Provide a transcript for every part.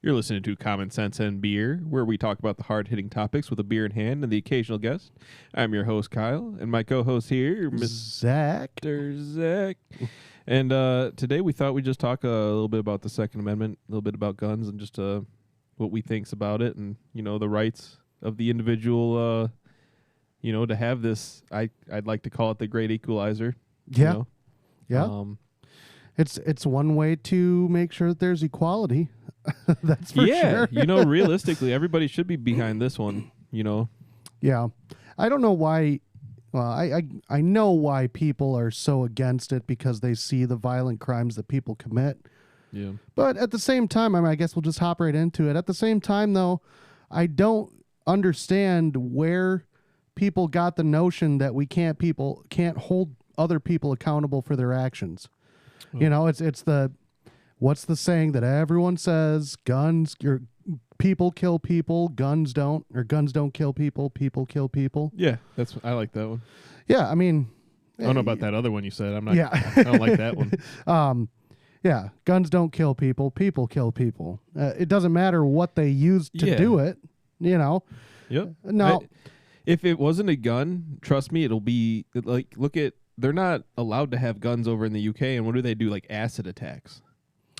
You're listening to Common Sense and Beer, where we talk about the hard-hitting topics with a beer in hand and the occasional guest. I'm your host, Kyle, and my co-host here, Zach. Mr. Zach. And today we thought we'd just talk a little bit about the Second Amendment, a little bit about guns, and just what we thinks about it, and the rights of the individual. To have this, I'd like to call it the great equalizer. Yeah, yeah. It's one way to make sure that there's equality. That's for sure. Realistically, everybody should be behind this one. Yeah, I don't know why. Well, I know why people are so against it, because they see the violent crimes that people commit. Yeah. But at the same time, I guess we'll just hop right into it. At the same time, though, I don't understand where people got the notion that people can't hold other people accountable for their actions. Oh. It's what's the saying that everyone says? People kill people, guns don't, or guns don't kill people kill people. Yeah, I like that one. Yeah, I mean, I don't know about that other one you said. Yeah. I don't like that one. Yeah, guns don't kill people kill people. It doesn't matter what they use to do it, Yep. No. If it wasn't a gun, trust me, it'll be like, they're not allowed to have guns over in the UK, and what do? Like acid attacks.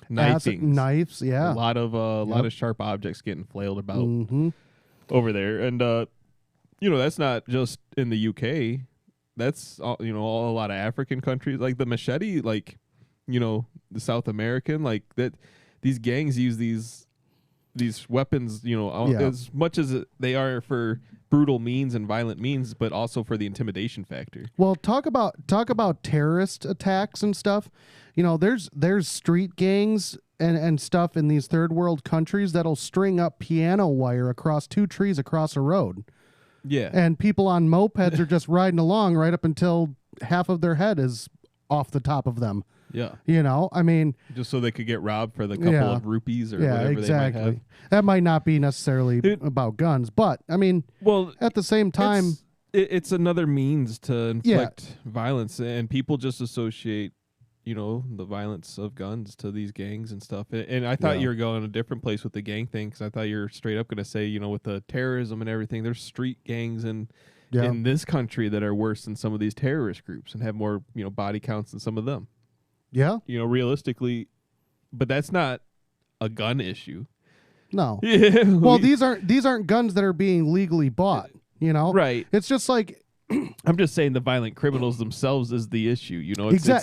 Knives, yeah. A lot of sharp objects getting flailed about over there. And that's not just in the UK. That's a lot of African countries, like the machete, like the South American, like that. These gangs use these weapons, as much as they are for brutal means and violent means, but also for the intimidation factor. Well, talk about terrorist attacks and stuff. There's street gangs and stuff in these third world countries that'll string up piano wire across 2 trees across a road. Yeah. And people on mopeds are just riding along right up until half of their head is off the top of them. Yeah. I mean, just so they could get robbed for the couple of rupees or whatever exactly. they might have. That might not be necessarily about guns, but I mean, at the same time, it's another means to inflict violence, and people just associate, the violence of guns to these gangs and stuff. And I thought you were going a different place with the gang thing, because I thought you were straight up going to say, with the terrorism and everything, there's street gangs in this country that are worse than some of these terrorist groups and have more, body counts than some of them. Yeah. Realistically, but that's not a gun issue. No. Yeah. Well, these aren't guns that are being legally bought, Right. It's just like I'm just saying the violent criminals themselves is the issue, That's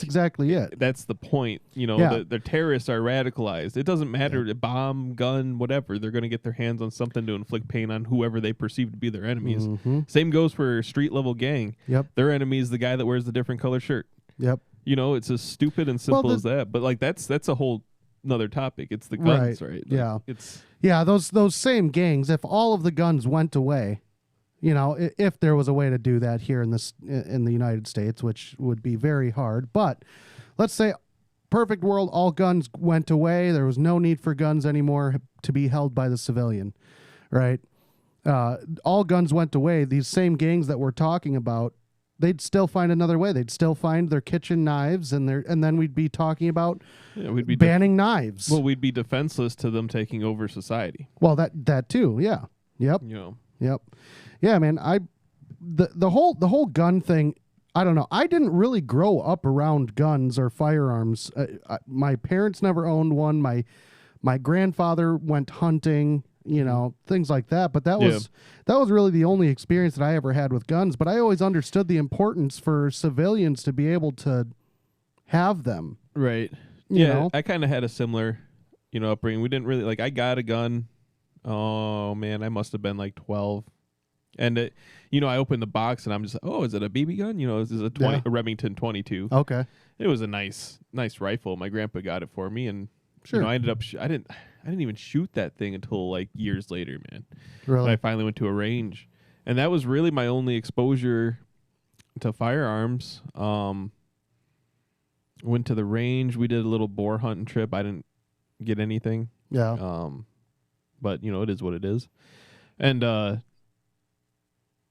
exactly it. That's the point, the terrorists are radicalized. It doesn't matter, bomb, gun, whatever. They're going to get their hands on something to inflict pain on whoever they perceive to be their enemies. Mm-hmm. Same goes for a street level gang. Yep. Their enemy is the guy that wears the different color shirt. Yep. It's as stupid and simple as that. But like that's a whole another topic. It's the guns, right? Like, those same gangs. If all of the guns went away, if there was a way to do that here in the United States, which would be very hard. But let's say, perfect world, all guns went away. There was no need for guns anymore to be held by the civilian, right? All guns went away. These same gangs that we're talking about, they'd still find another way. They'd still find their kitchen knives, and then we'd be talking about banning knives. Well, we'd be defenseless to them taking over society. Well, that too, yeah. Yep. Yep. Yeah, man. The whole gun thing, I don't know. I didn't really grow up around guns or firearms. My parents never owned one. My grandfather went hunting. Things like that. But that was really the only experience that I ever had with guns. But I always understood the importance for civilians to be able to have them. Right. You know? I kind of had a similar, upbringing. We didn't really, I got a gun. Oh, man, I must have been like 12. And, I opened the box and I'm just like, oh, is it a BB gun? This is a Remington 22. Okay. It was a nice rifle. My grandpa got it for me. And, I ended up, I didn't even shoot that thing until like years later, man. Really? When I finally went to a range. And that was really my only exposure to firearms. Went to the range. We did a little boar hunting trip. I didn't get anything. Yeah. But, it is what it is. And,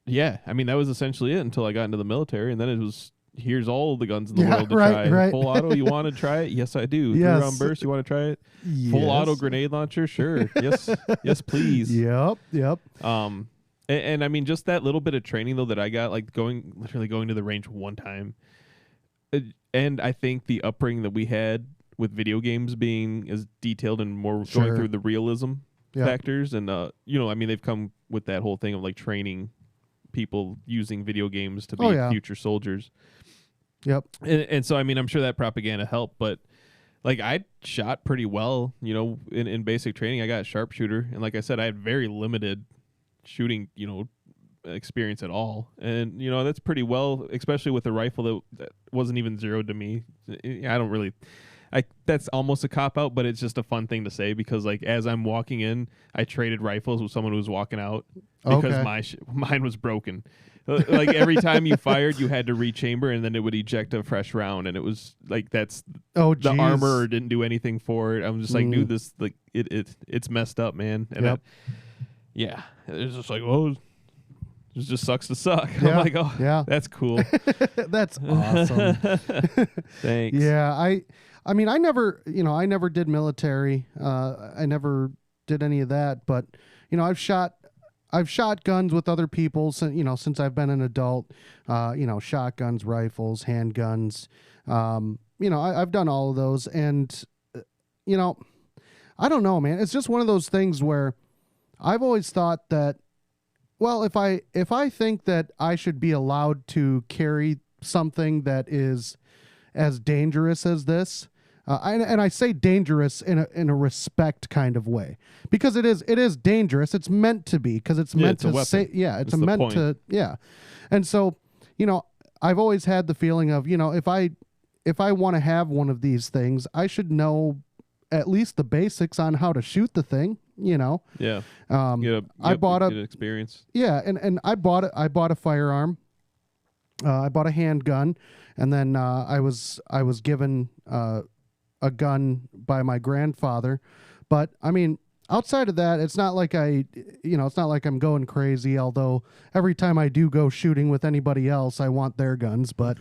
yeah, I mean, that was essentially it until I got into the military. And then it was, here's all the guns in the Yeah, world to right, try. right. Full auto, you want to try it? Yes, I do. Yes. 3-round burst, you want to try it? Full Yes. auto grenade launcher? Sure. Yes, yes, please. Yep. And I mean, just that little bit of training though that I got, like literally going to the range one time, and I think the upbringing that we had with video games being as detailed and more going through the realism factors, and you know, I mean, they've come with that whole thing of like training people using video games to be future soldiers. Yep. And so I mean, I'm sure that propaganda helped, but like I shot pretty well, you know, in basic training. I got a sharpshooter, and like I said, I had very limited shooting, you know, experience at all. And you know, that's pretty well, especially with a rifle that wasn't even zeroed to me. I don't really, that's almost a cop out, but it's just a fun thing to say because like as I'm walking in, I traded rifles with someone who was walking out because mine was broken. Like every time you fired, you had to rechamber, and then it would eject a fresh round, and it was like the armor didn't do anything for it. I'm just like, dude, this like it's messed up, man. And it's just like, oh, it just sucks to suck. Yeah. I'm like, oh, that's cool. That's awesome. Thanks. Yeah, I mean, I never did military. I never did any of that, but you know, I've shot guns with other people since I've been an adult. You know, shotguns, rifles, handguns. You know, I've done all of those, and you know, I don't know, man. It's just one of those things where I've always thought that, well, if I think that I should be allowed to carry something that is as dangerous as this, and I say dangerous in a respect kind of way, because it is dangerous. It's meant to be, because it's meant to say, it's meant to, and so, you know, I've always had the feeling of, you know, if I want to have one of these things, I should know at least the basics on how to shoot the thing. You know, I bought a experience. Yeah, and I bought a firearm. I bought a handgun, and then I was given a gun by my grandfather. But I mean, outside of that, it's not like it's not like I'm going crazy. Although every time I do go shooting with anybody else, I want their guns. But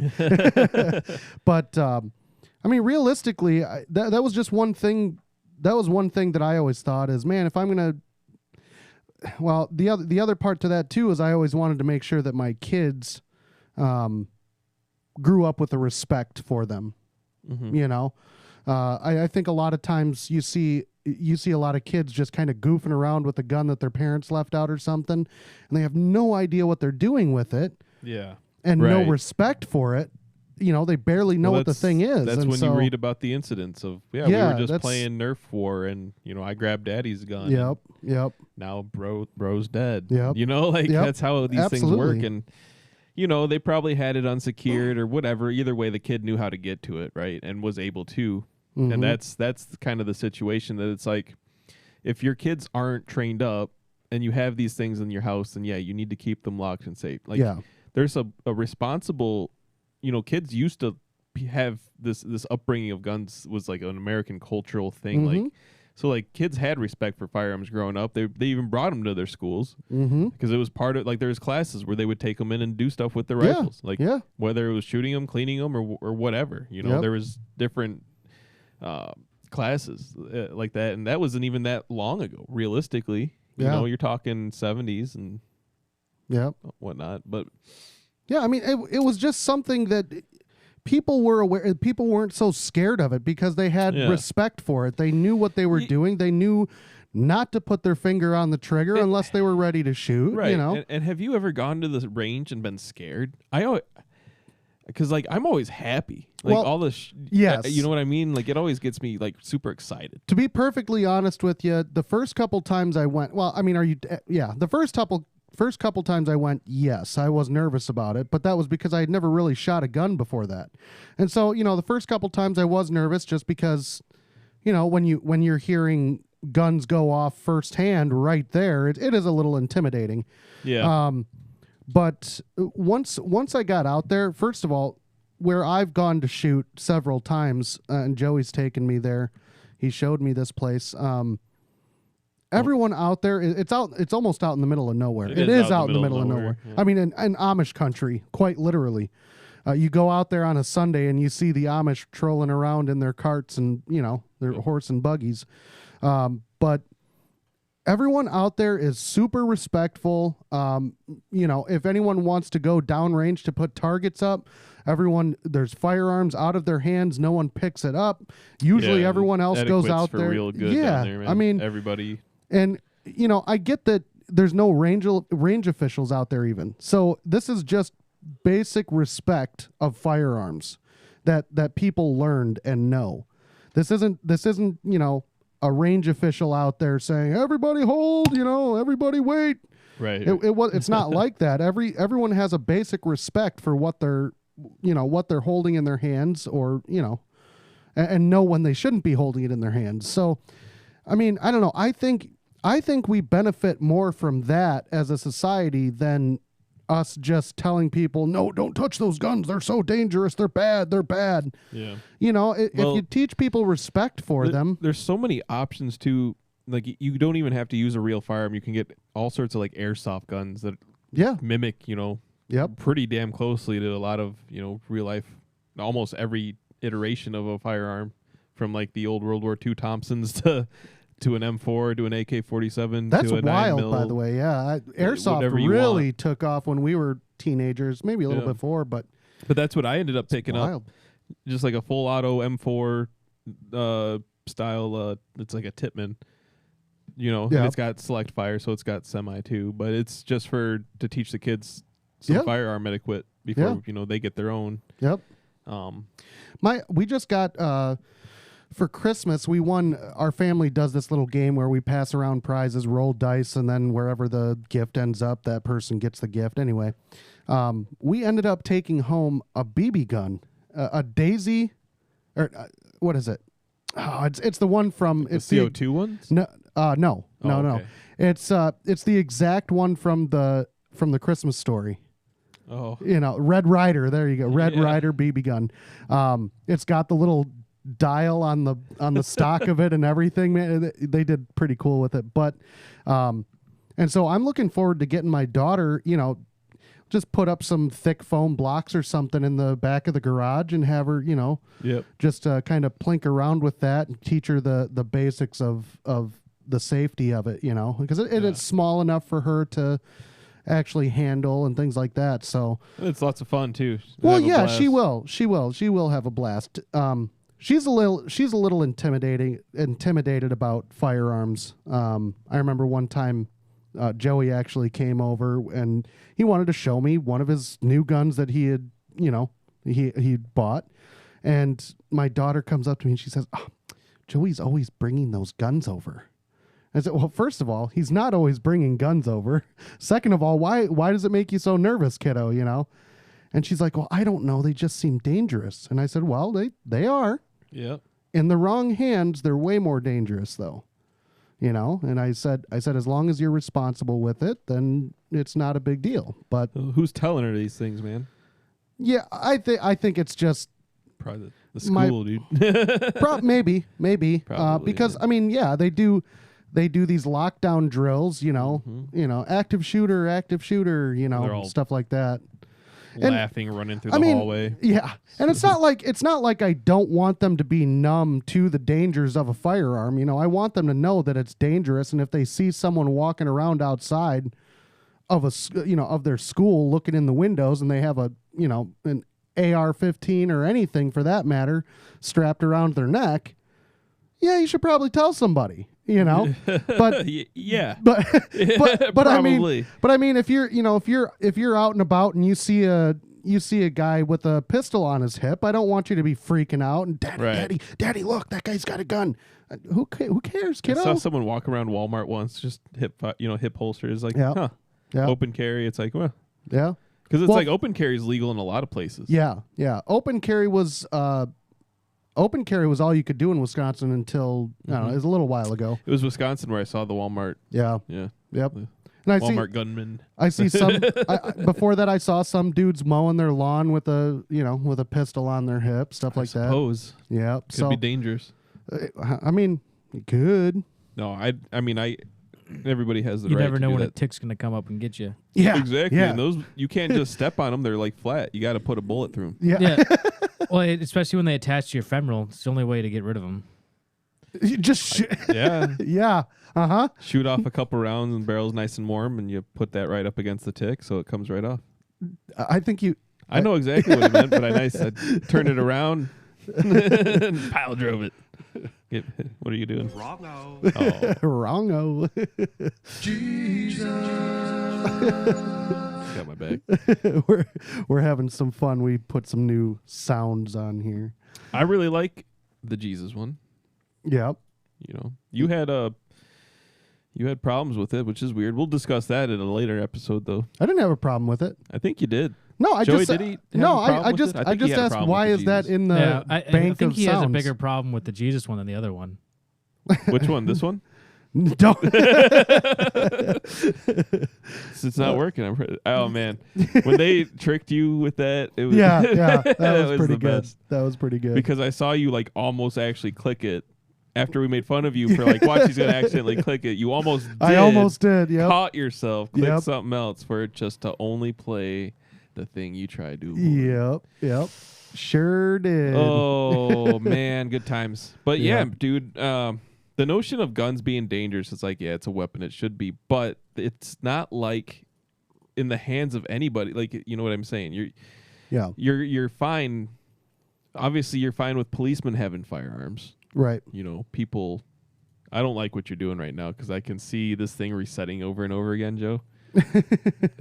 but I mean, realistically, that was just one thing. That was one thing that I always thought is, man, if I'm gonna, well, the other part to that too is I always wanted to make sure that my kids grew up with a respect for them. Mm-hmm. You know, I think a lot of times you see a lot of kids just kind of goofing around with a gun that their parents left out or something, and they have no idea what they're doing with it. Yeah, and no respect for it. You know, they barely know what the thing is. That's when you read about the incidents of, we were just playing Nerf war, and, you know, I grabbed daddy's gun. Yep. Now bro's dead. Yep. You know, like that's how these things work. And, you know, they probably had it unsecured or whatever. Either way, the kid knew how to get to it, right, and was able to. Mm-hmm. And that's kind of the situation that it's like, if your kids aren't trained up and you have these things in your house, then you need to keep them locked and safe. Like, there's a responsible. You know, kids used to have this upbringing of guns was like an American cultural thing. Mm-hmm. Like, so like kids had respect for firearms growing up. They even brought them to their schools because it was part of, like, there's classes where they would take them in and do stuff with their rifles, like whether it was shooting them, cleaning them, or whatever. You know, there was different classes like that, and that wasn't even that long ago. Realistically, you know, you're talking 70s and whatnot, but. Yeah, I mean, it was just something that people were aware. People weren't so scared of it because they had respect for it. They knew what they were doing. They knew not to put their finger on the trigger unless they were ready to shoot. Right. You know. And have you ever gone to the range and been scared? Because like I'm always happy. Like all this. Yes. You know what I mean? Like it always gets me like super excited. To be perfectly honest with you, the first couple times I went. Well, I mean, the first couple times I went, yes, I was nervous about it, but that was because I had never really shot a gun before that. And so, you know, the first couple times I was nervous just because, you know, when you're hearing guns go off firsthand right there, it is a little intimidating. Yeah. But once I got out there, first of all, where I've gone to shoot several times, and Joey's taken me there, he showed me this place. Everyone out there, it's almost out in the middle of nowhere. It is out in the middle of nowhere. Yeah. I mean, in Amish country, quite literally. You go out there on a Sunday and you see the Amish trolling around in their carts and, their horse and buggies. But everyone out there is super respectful. If anyone wants to go downrange to put targets up, there's firearms out of their hands. No one picks it up. Usually everyone else goes out for there. Real good yeah. down there, man. I mean, everybody. And, I get that there's no range officials out there even. So this is just basic respect of firearms that people learned and know. This isn't, a range official out there saying, everybody hold, everybody wait. Right. It's not like that. Everyone has a basic respect for what they're holding in their hands, or, and know when they shouldn't be holding it in their hands. So, I mean, I don't know. I think we benefit more from that as a society than us just telling people, no, don't touch those guns. They're so dangerous. They're bad. They're bad. Yeah. If you teach people respect for them. There's so many options too. Like, you don't even have to use a real firearm. You can get all sorts of like airsoft guns that mimic, pretty damn closely to a lot of, real life, almost every iteration of a firearm, from like the old World War II Thompsons to an M4, to an AK-47. That's to a wild, 9mm. by the way. Yeah, airsoft really took off when we were teenagers, maybe a little before, but that's what I ended up picking up, just like a full auto M4 style. It's like a Tippmann, and it's got select fire, so it's got semi too. But it's just to teach the kids some firearm etiquette before they get their own. Yep. We just got. For Christmas, we won. Our family does this little game where we pass around prizes, roll dice, and then wherever the gift ends up, that person gets the gift. Anyway, we ended up taking home a BB gun, a Daisy, or what is it? Oh, it's the one from the CO2 ones. No. No. It's the exact one from the Christmas Story. Oh, Red Ryder. There you go, Red Ryder BB gun. It's got the little dial on the stock of it and everything, man. They did pretty cool with it. But and so I'm looking forward to getting my daughter, just put up some thick foam blocks or something in the back of the garage and have her, just kind of plink around with that and teach her the basics of the safety of it, because it's small enough for her to actually handle and things like that. So it's lots of fun too. Well, yeah, she will have a blast. She's a little intimidated about firearms. I remember one time Joey actually came over and he wanted to show me one of his new guns that he had, he bought. And my daughter comes up to me and she says, "Oh, Joey's always bringing those guns over." I said, "Well, first of all, he's not always bringing guns over. Second of all, why does it make you so nervous, kiddo, And she's like, "Well, I don't know. They just seem dangerous." And I said, "Well, they are. Yeah. In the wrong hands, they're way more dangerous, though. And I said, as long as you're responsible with it, then it's not a big deal. But who's telling her these things, man? Yeah, I think it's just probably the school, dude. Maybe, Probably, because I mean, they do these lockdown drills, active shooter, stuff like that. Laughing, running through the hallway. Yeah. And it's not like I don't want them to be numb to the dangers of a firearm. I want them to know that it's dangerous. And if they see someone walking around outside of of their school looking in the windows and they have an AR-15 or anything for that matter strapped around their neck, yeah, you should probably tell somebody. But yeah, but I mean, if you're out and about and you see a guy with a pistol on his hip, I don't want you to be freaking out and daddy, look, that guy's got a gun. Who cares, kiddo? I saw someone walk around Walmart once, just hip holsters, like, open carry. It's like, well, yeah, because it's like open carry is legal in a lot of places. Yeah, open carry was. Open carry was all you could do in Wisconsin until I don't know, it was a little while ago. It was Wisconsin where I saw the Walmart. Yeah. Yep. And Walmart gunman. I see some. Before that, I saw some dudes mowing their lawn with a pistol on their hip, stuff like that. Suppose. Yeah. Could be dangerous. I mean, it could. No, I mean, everybody has the You right never to know do when a that. tick's gonna come up and get you. Yeah, Exactly. Yeah, And those, you can't just step on them. They're like flat. You got to put a bullet through them. yeah. Yeah. Well, especially when they attach to your femoral, it's the only way to get rid of them. You just Yeah. yeah. Shoot off a couple rounds and barrel's nice and warm, and you put that right up against the tick so it comes right off. I think you. I know exactly what he meant, but I turned it around and pile drove it. What are you doing? Wrong-o. Oh, Wrong-o. got my back. we're having some fun. We put some new sounds on here. I really like the Jesus one. Yep. You know, you had problems with it, which is weird. We'll discuss that in a later episode, though. I didn't have a problem with it. I think you did. No, I Joey, just did he have no. a problem I with just it? I think he just had a asked problem why with is the that Jesus. in the I bank think of he sounds? has a bigger problem with the Jesus one than the other one. Which one? This one? Don't. It's not working. Oh man, when they tricked you with that, it was yeah, that was was pretty the good. best. That was pretty good. Because I saw you like almost actually click it after we made fun of you for like, watch, he's gonna accidentally click it. You almost did. I almost did. Yep. Caught yourself. Click Yep. something else for it just to only play the thing you tried to avoid. Yep. Sure did. Oh man, good times. But yeah, Yep. dude, the notion of guns being dangerous is like, yeah, it's a weapon, it should be, but it's not like in the hands of anybody. Like, you know what I'm saying? You're fine. Obviously, you're fine with policemen having firearms. Right. You know, people. I don't like what you're doing right now because I can see this thing resetting over and over again, Joe.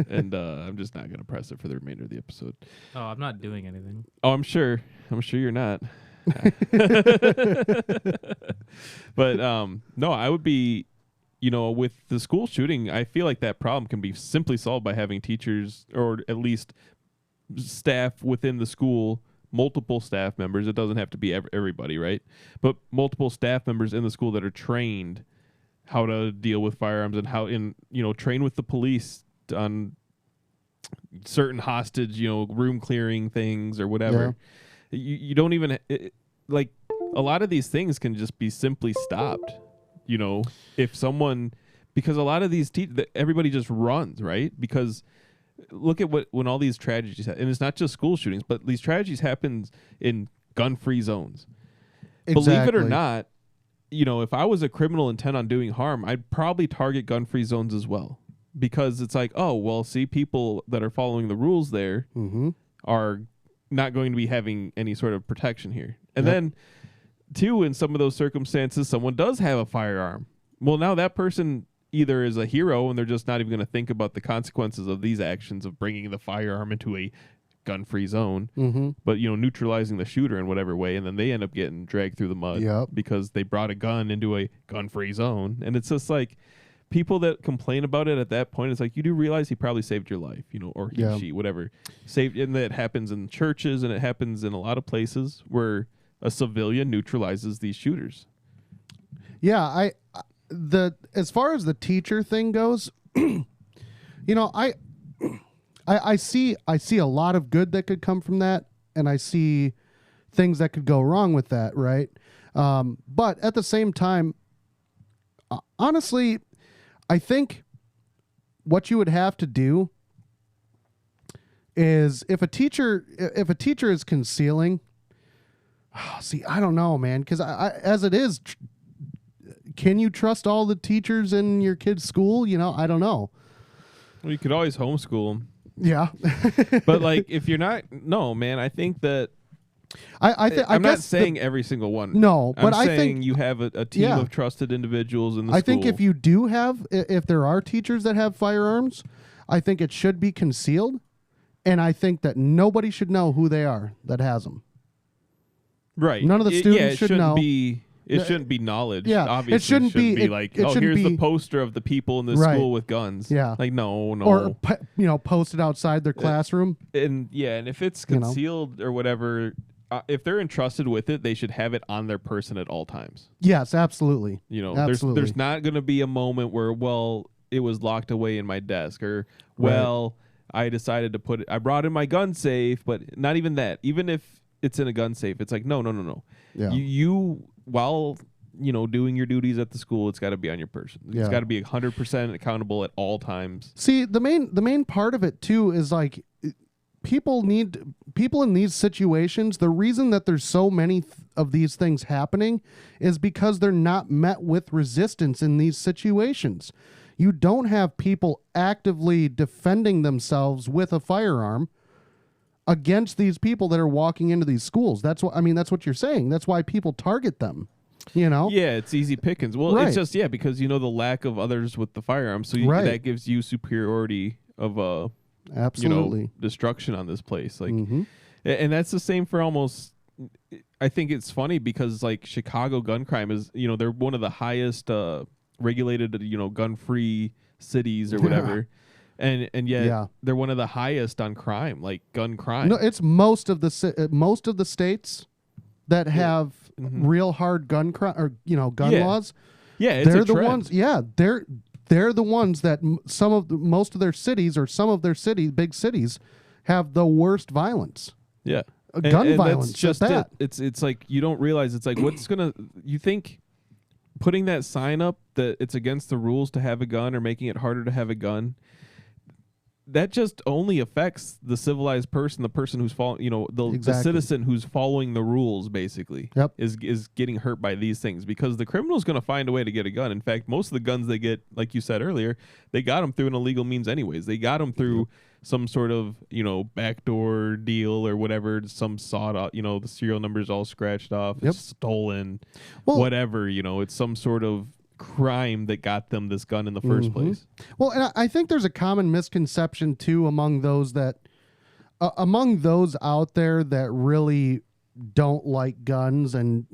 And I'm just not gonna press it for the remainder of the episode. Oh, I'm not doing anything. Oh, I'm sure you're not. But no, I would be, you know, with the school shooting, I feel like that problem can be simply solved by having teachers or at least staff within the school, multiple staff members. It doesn't have to be everybody, right? But multiple staff members in the school that are trained how to deal with firearms and train with the police on certain hostage, room clearing things or whatever. Yeah. You don't even like a lot of these things can just be simply stopped. If someone, because a lot of these everybody just runs, right? Because look at when all these tragedies happen, and it's not just school shootings, but these tragedies happen in gun-free zones. Exactly. Believe it or not, if I was a criminal intent on doing harm, I'd probably target gun-free zones as well. Because it's like, oh, well, see, people that are following the rules there are not going to be having any sort of protection here. And then, too, in some of those circumstances, someone does have a firearm. Well, now that person either is a hero and they're just not even going to think about the consequences of these actions of bringing the firearm into a gun-free zone, but, neutralizing the shooter in whatever way, and then they end up getting dragged through the mud because they brought a gun into a gun-free zone. And it's just like, people that complain about it at that point, it's like, you do realize he probably saved your life, or he, she, whatever. And that happens in churches, and it happens in a lot of places where a civilian neutralizes these shooters. Yeah, as far as the teacher thing goes, I see a lot of good that could come from that, and I see things that could go wrong with that, right? But at the same time, honestly, I think what you would have to do is if a teacher is concealing, I don't know, man, because as it is, can you trust all the teachers in your kid's school? I don't know. Well, you could always homeschool them. Yeah. But like, if you're not, no, man, I think that I'm not saying every single one. No, but I'm I saying think you have a team of trusted individuals in the school. I think if you do if there are teachers that have firearms, I think it should be concealed, and I think that nobody should know who they are that has them. Right. None of the students should know. It shouldn't be knowledge. Yeah, obviously, it shouldn't be like, it shouldn't here's be, the poster of the people in this school with guns. Yeah, like no, or posted outside their classroom. And if it's concealed or whatever, if they're entrusted with it, they should have it on their person at all times. Yes, absolutely. Absolutely. There's not going to be a moment where it was locked away in my desk, or I decided to put it. I brought in my gun safe, but not even that. Even if it's in a gun safe, it's like no. Yeah. You while doing your duties at the school, it's got to be on your person. It's Yeah. got to be 100% accountable at all times. See, the main part of it too is like people in these situations. The reason that there's so many of these things happening is because they're not met with resistance in these situations. You don't have people actively defending themselves with a firearm against these people that are walking into these schools. That's what you're saying. That's why people target them. Yeah, it's easy pickings. Well, Right. it's just because the lack of others with the firearm, so Right. that gives you superiority of Absolutely. destruction on this place. Like, Mhm. and that's the same for almost. I think it's funny because like Chicago gun crime is they're one of the highest regulated gun free cities or whatever, and yet they're one of the highest on crime, like gun crime. No, it's most of the states that have real hard gun crime or gun laws. Yeah, it's They're a the trend. ones. Yeah, they're the ones that most of their cities or some of their big cities have the worst violence. Yeah. Gun violence. That's just that. It's like you don't realize it's like you think putting that sign up that it's against the rules to have a gun or making it harder to have a gun, that just only affects the civilized person, the person who's following, the citizen who's following the rules, basically. Yep. is getting hurt by these things because the criminal's going to find a way to get a gun. In fact, most of the guns they get, like you said earlier, they got them through an illegal means anyways. They got them through some sort of, backdoor deal or whatever, some sawed off, the serial number's all scratched off, it's stolen, whatever, it's some sort of crime that got them this gun in the first place. Well, and I think there's a common misconception too among those out there that really don't like guns and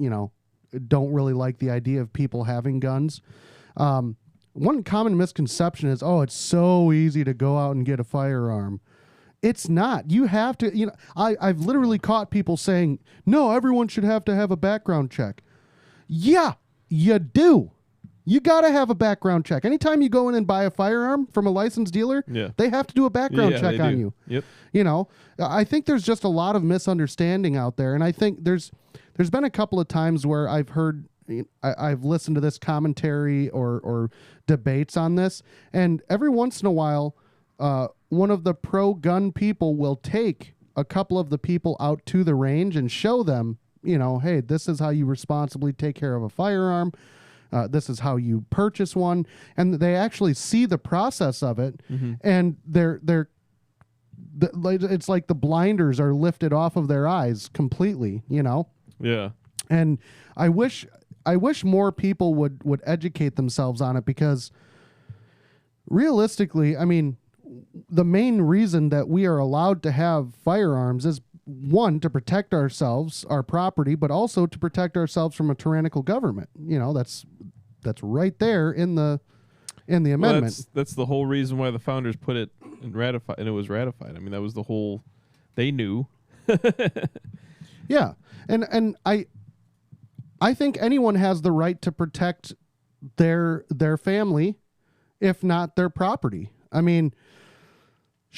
don't really like the idea of people having guns. One common misconception is, it's so easy to go out and get a firearm. It's not. You have to. I've literally caught people saying, "No, everyone should have to have a background check." Yeah, you do. You got to have a background check. Anytime you go in and buy a firearm from a licensed dealer, they have to do a background check on you. Yep. I think there's just a lot of misunderstanding out there. And I think there's been a couple of times where I've listened to this commentary or debates on this. And every once in a while, one of the pro-gun people will take a couple of the people out to the range and show them, hey, this is how you responsibly take care of a firearm. This is how you purchase one, and they actually see the process of it, and it's like the blinders are lifted off of their eyes completely, Yeah. And I wish more people would educate themselves on it, because realistically, I mean, the main reason that we are allowed to have firearms is, one, to protect ourselves, our property, but also to protect ourselves from a tyrannical government. That's right there in the amendment. Well, that's the whole reason why the founders put it and it was ratified. I mean, that was the whole. They knew. Yeah, and I think anyone has the right to protect their family, if not their property. I mean,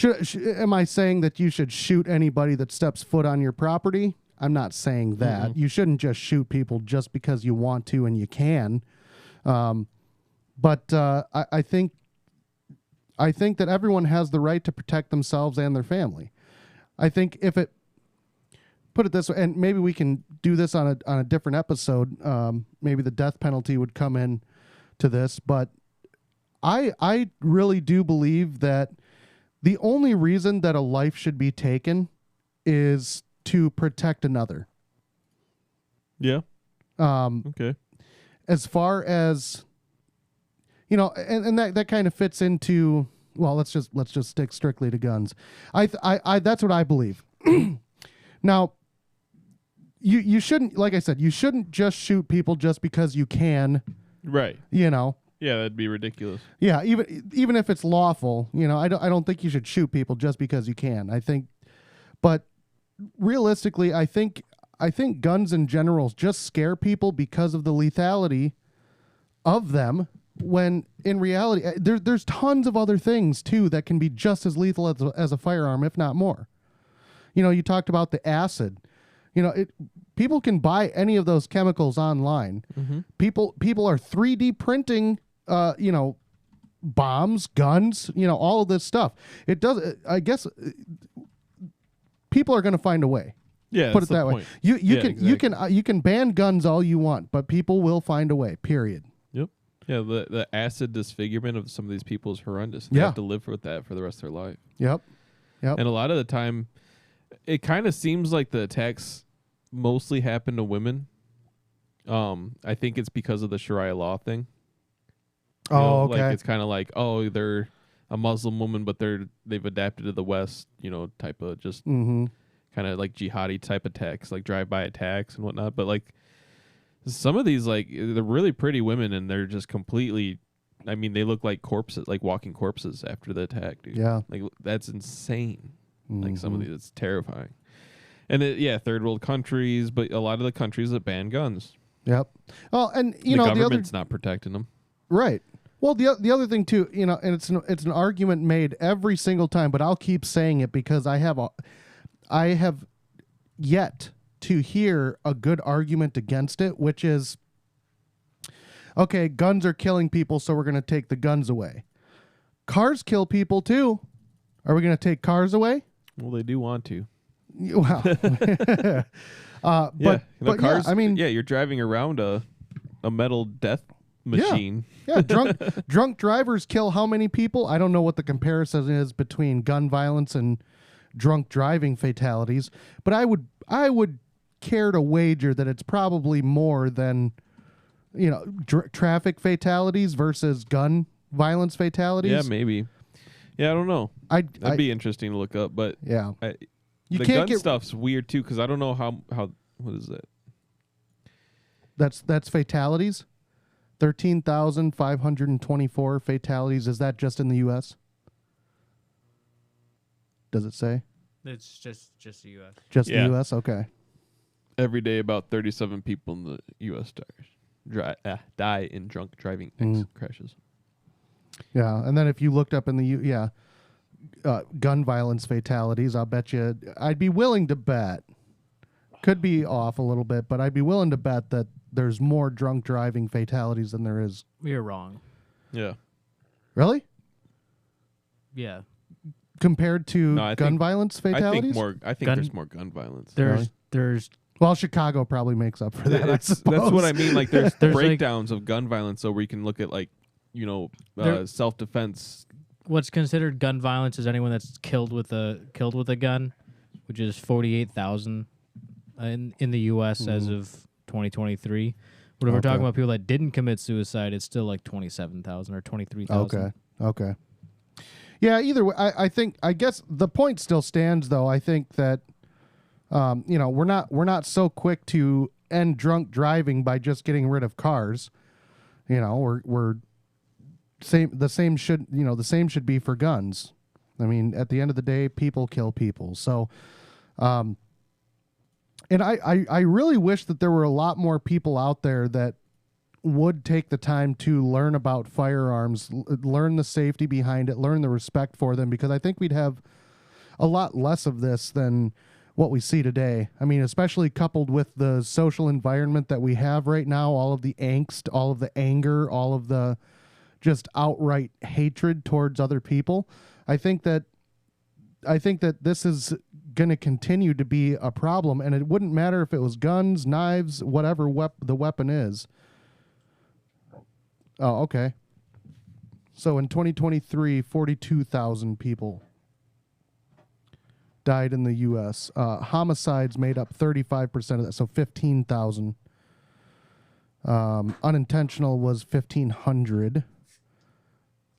am I saying that you should shoot anybody that steps foot on your property? I'm not saying that. You shouldn't just shoot people just because you want to and you can. But I think that everyone has the right to protect themselves and their family. I think put it this way, and maybe we can do this on a different episode. Maybe the death penalty would come in to this, but I really do believe that the only reason that a life should be taken is to protect another. Yeah. Okay. As far as, and that kind of fits into, well, let's just stick strictly to guns. I that's what I believe. Now, you shouldn't, like I said, you shouldn't just shoot people just because you can. Right. Yeah, that'd be ridiculous. Yeah, even if it's lawful, I don't think you should shoot people just because you can. I think, but realistically, I think guns in general just scare people because of the lethality of them. When in reality, there's tons of other things too that can be just as lethal as a firearm, if not more. You talked about the acid. People can buy any of those chemicals online. People are 3D printing, bombs, guns, all of this stuff. It does. I guess people are going to find a way. Yeah, put it that way. point. You can ban guns all you want, but people will find a way. Period. Yep. Yeah, the acid disfigurement of some of these people is horrendous. They have to live with that for the rest of their life. Yep. And a lot of the time, it kind of seems like the attacks mostly happen to women. I think it's because of the Sharia law thing. Okay. Like it's kind of like, they're a Muslim woman, but they've adapted to the West, type of just kind of like jihadi type attacks, like drive-by attacks and whatnot. But like some of these, like they're really pretty women, and they're just completely. I mean, they look like corpses, like walking corpses after the attack, dude. Yeah, like that's insane. Like some of these, it's terrifying. And third world countries, but a lot of the countries that ban guns. Yep. Well, and the government's not protecting them. Right. Well, the other thing too, and it's an argument made every single time, but I'll keep saying it because I have yet to hear a good argument against it, which is, okay, guns are killing people, so we're going to take the guns away. Cars kill people too. Are we going to take cars away? Well, they do want to. Wow. But cars. I mean, you're driving around a metal death machine. Yeah, drunk drivers kill how many people? I don't know what the comparison is between gun violence and drunk driving fatalities, but I would care to wager that it's probably more than traffic fatalities versus gun violence fatalities. Yeah, maybe. Yeah, I don't know. That'd be interesting to look up, but yeah, the gun stuff's weird too because I don't know how what is it? That's fatalities. 13,524 fatalities. Is that just in the U.S.? Does it say? It's just the U.S. Just the U.S.? Okay. Every day, about 37 people in the U.S. die in drunk driving crashes. Yeah, and then if you looked up in the gun violence fatalities, I'll bet you I'd be willing to bet. Could be off a little bit, but I'd be willing to bet that there's more drunk driving fatalities than there is. You're wrong. Yeah. Really? Yeah. Compared to gun violence fatalities? I think there's more gun violence. There's well, Chicago probably makes up for that. That's what I mean. Like there's breakdowns of gun violence, so where you can look at self-defense. What's considered gun violence is anyone that's killed with a gun, which is 48,000 in the U.S. as of 2023. But if we're talking about people that didn't commit suicide, it's still like 27,000 or 23,000. Okay. Yeah. Either way, I guess the point still stands, though. I think that we're not so quick to end drunk driving by just getting rid of cars. The same should be for guns. I mean, at the end of the day, people kill people. So, and I really wish that there were a lot more people out there that would take the time to learn about firearms, learn the safety behind it, learn the respect for them, because I think we'd have a lot less of this than what we see today. I mean, especially coupled with the social environment that we have right now, all of the angst, all of the anger, all of the just outright hatred towards other people. I think that this is going to continue to be a problem, and it wouldn't matter if it was guns, knives, whatever the weapon is. Oh, okay. So in 2023, 42,000 people died in the U.S. Homicides made up 35% of that, so 15,000. Unintentional was 1,500.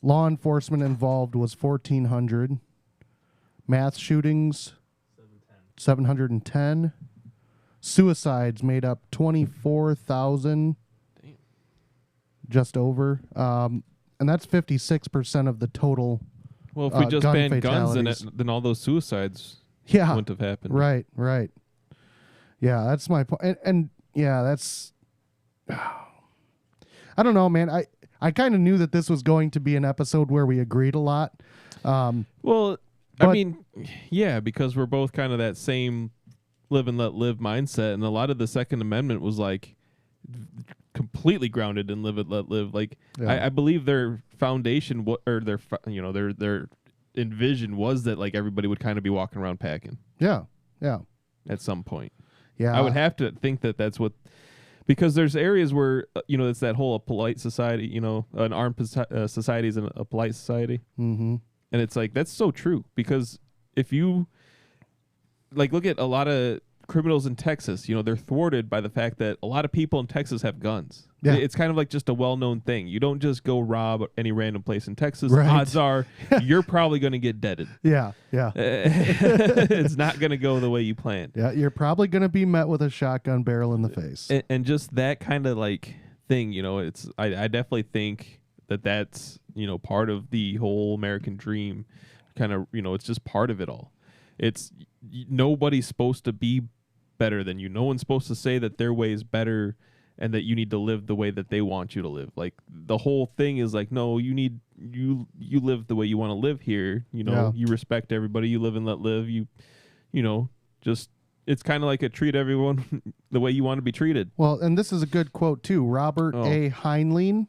Law enforcement involved was 1,400. Mass shootings, 710. Suicides made up 24,000. Just over. And that's 56% of the total. Well, if we just banned guns, then all those suicides wouldn't have happened. Right. Yeah, that's my point. And yeah, that's... I don't know, man. I kind of knew that this was going to be an episode where we agreed a lot. Well, I mean, yeah, because we're both kind of that same live and let live mindset, and a lot of the Second Amendment was like completely grounded in live and let live. Like I believe their foundation or their envision was that like everybody would kind of be walking around packing. Yeah. At some point. Yeah. I would have to think that that's what, because there's areas where it's that whole polite society. An armed society is a polite society, mm-hmm. and it's like that's so true, because if you like look at a lot of criminals in Texas, they're thwarted by the fact that a lot of people in Texas have guns. Yeah. It's kind of like just a well-known thing. You don't just go rob any random place in Texas. Right. Odds are you're probably going to get deaded. Yeah. It's not going to go the way you planned. Yeah, you're probably going to be met with a shotgun barrel in the face. And just that kind of like thing, it's I definitely think that's, part of the whole American dream. Kind of, it's just part of it all. It's nobody's supposed to be better than you. No one's supposed to say that their way is better and that you need to live the way that they want you to live. Like the whole thing is like, no, you live the way you want to live here. You respect everybody, you live and let live. Just it's kind of like a treat everyone the way you want to be treated. Well, and this is a good quote too. Robert A. Heinlein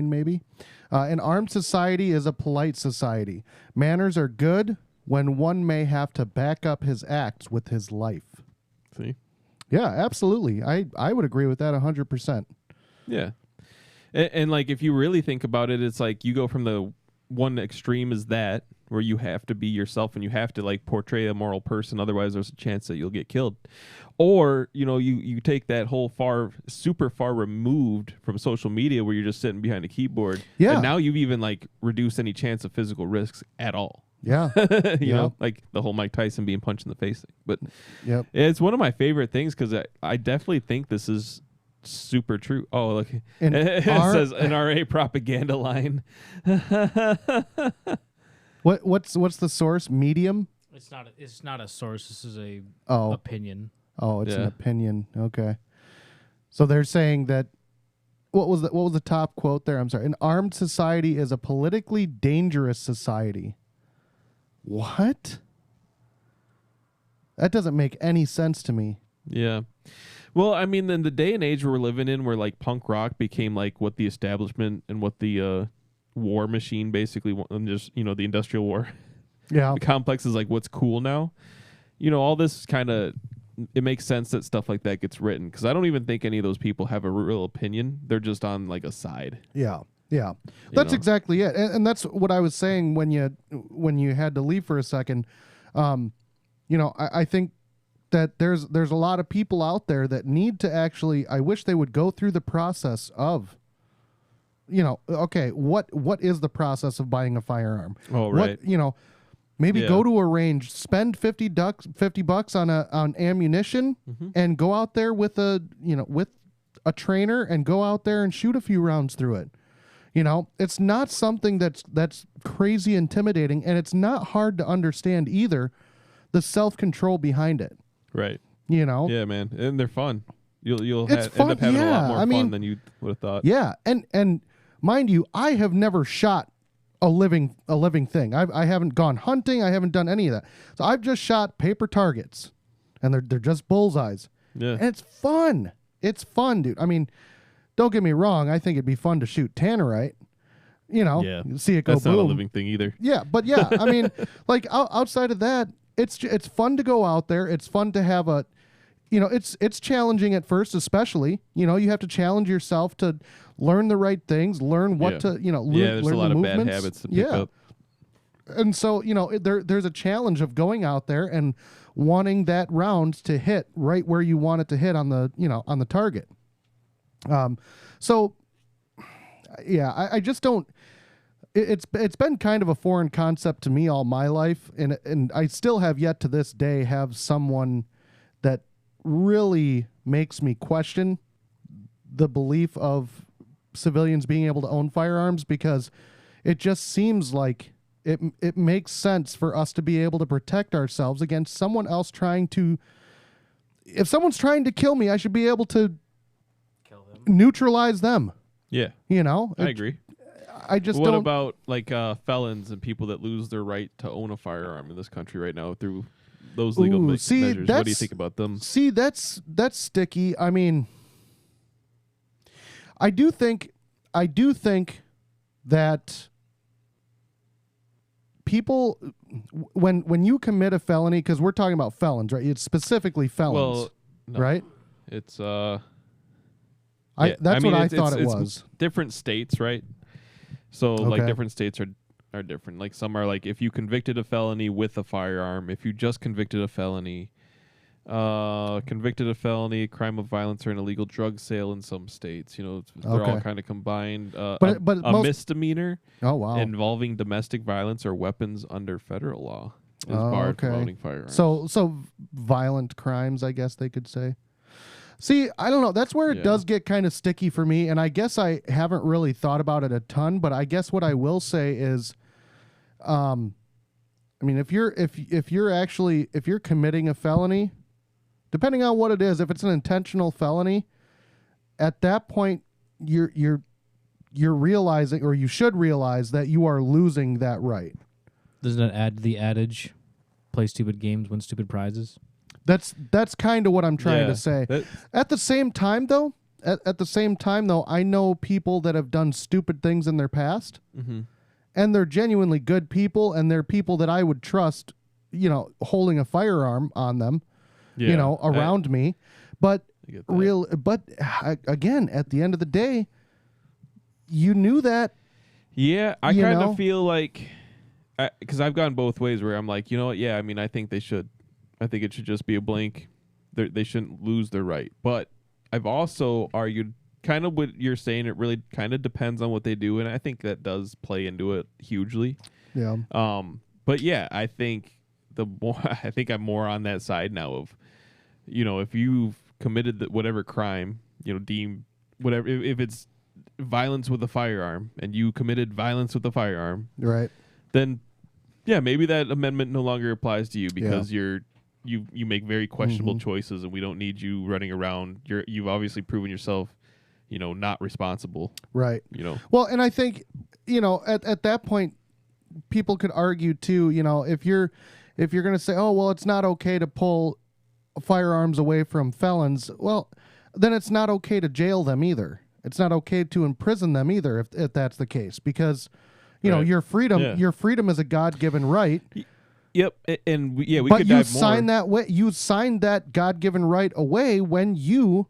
maybe. An armed society is a polite society. Manners are good when one may have to back up his acts with his life. See? Yeah, absolutely. I would agree with that 100%. Yeah. And like, if you really think about it, it's like you go from the one extreme is that where you have to be yourself and you have to like portray a moral person. Otherwise, there's a chance that you'll get killed. Or, you take that whole super far removed from social media where you're just sitting behind a keyboard. Yeah. And now you've even like reduced any chance of physical risks at all. Yeah. you know, like the whole Mike Tyson being punched in the face thing. But yep. It's one of my favorite things because I definitely think this is super true. Oh, look. It says an RA propaganda line. What's the source? Medium? It's not a source. This is a opinion. Oh, it's an opinion. Okay. So they're saying that what was the top quote there? I'm sorry. An armed society is a politically dangerous society. What? That doesn't make any sense to me. Yeah. Well, I mean, in the day and age we're living in where like punk rock became like what the establishment and what the war machine basically, and just, the industrial war. Yeah. The complex is like what's cool now. All this kind of, it makes sense that stuff like that gets written because I don't even think any of those people have a real opinion. They're just on like a side. Yeah. Yeah. That's exactly it. And that's what I was saying when you had to leave for a second. I think that there's a lot of people out there that need to actually, I wish they would go through the process of, okay, what is the process of buying a firearm? Oh, right. Maybe go to a range, spend $50 on ammunition, and go out there with a trainer and go out there and shoot a few rounds through it. It's not something that's crazy intimidating, and it's not hard to understand either. The self-control behind it. Right. Yeah, man, and they're fun. You'll end up having a lot more fun than you would have thought. Yeah, and mind you, I have never shot a living thing. I haven't gone hunting. I haven't done any of that. So I've just shot paper targets, and they're just bullseyes. Yeah, and it's fun. It's fun, dude. I mean, don't get me wrong. I think it'd be fun to shoot tannerite. See it go That's boom. not a living thing either. Yeah, but yeah, I mean, like outside of that, it's fun to go out there. It's fun to have a, it's challenging at first, especially. You have to challenge yourself to learn the right things, learn what to, there's learn a lot the of movements. bad habits to pick up. And so, there's a challenge of going out there and wanting that round to hit right where you want it to hit on the, on the target. So yeah, I just don't. It's been kind of a foreign concept to me all my life, and I still have yet to this day have someone that really makes me question the belief of civilians being able to own firearms, because it just seems like it makes sense for us to be able to protect ourselves against someone else trying to. If someone's trying to kill me, I should be able to kill them, neutralize them. Yeah, I agree. I just what don't. About like felons and people that lose their right to own a firearm in this country right now through those legal measures. What do you think about them? See, that's sticky. I mean, I do think that people, when you commit a felony, because we're talking about felons, right? It's specifically felons, Well, no, right? It's That's what I thought it was. Different states, right? So like different states are different. Like some are like if you convicted a felony with a firearm, if you just convicted a felony, crime of violence or an illegal drug sale in some states. You know, they're all kind of combined. But a misdemeanor involving domestic violence or weapons under federal law is barred from owning firearms. So violent crimes, I guess they could say. See, I don't know. That's where it does get kind of sticky for me, and I guess I haven't really thought about it a ton. But I guess what I will say is, I mean, if you're committing a felony, depending on what it is, if it's an intentional felony, at that point you're realizing, or you should realize, that you are losing that right. Doesn't it add the adage, play stupid games, win stupid prizes? That's kind of what I'm trying to say. At the same time, though, I know people that have done stupid things in their past, and they're genuinely good people, and they're people that I would trust, you know, holding a firearm on them, you know, around me. But again, at the end of the day, you knew that. Yeah, I kind of feel like, because I've gone both ways, where I'm like, you know what? Yeah, I mean, I think they should. I think it should just be a blank. They shouldn't lose their right. But I've also argued kind of what you're saying. It really kind of depends on what they do, and I think that does play into it hugely. Yeah. But yeah, I think I'm more on that side now of, you know, if you've committed whatever crime, you know, deem whatever, if it's violence with a firearm and you committed violence with a firearm, right? Then yeah, maybe that amendment no longer applies to you because you make very questionable choices, and we don't need you running around. You've obviously proven yourself, you know, not responsible. Right. You know. Well, and I think, you know, at that point, people could argue too, you know, if you're going to say, oh, well, it's not okay to pull firearms away from felons, well, then it's not okay to jail them either. It's not okay to imprison them either if that's the case, because, you know, your freedom is a God-given right. Yep, and we could dive more. You sign that God-given right away when you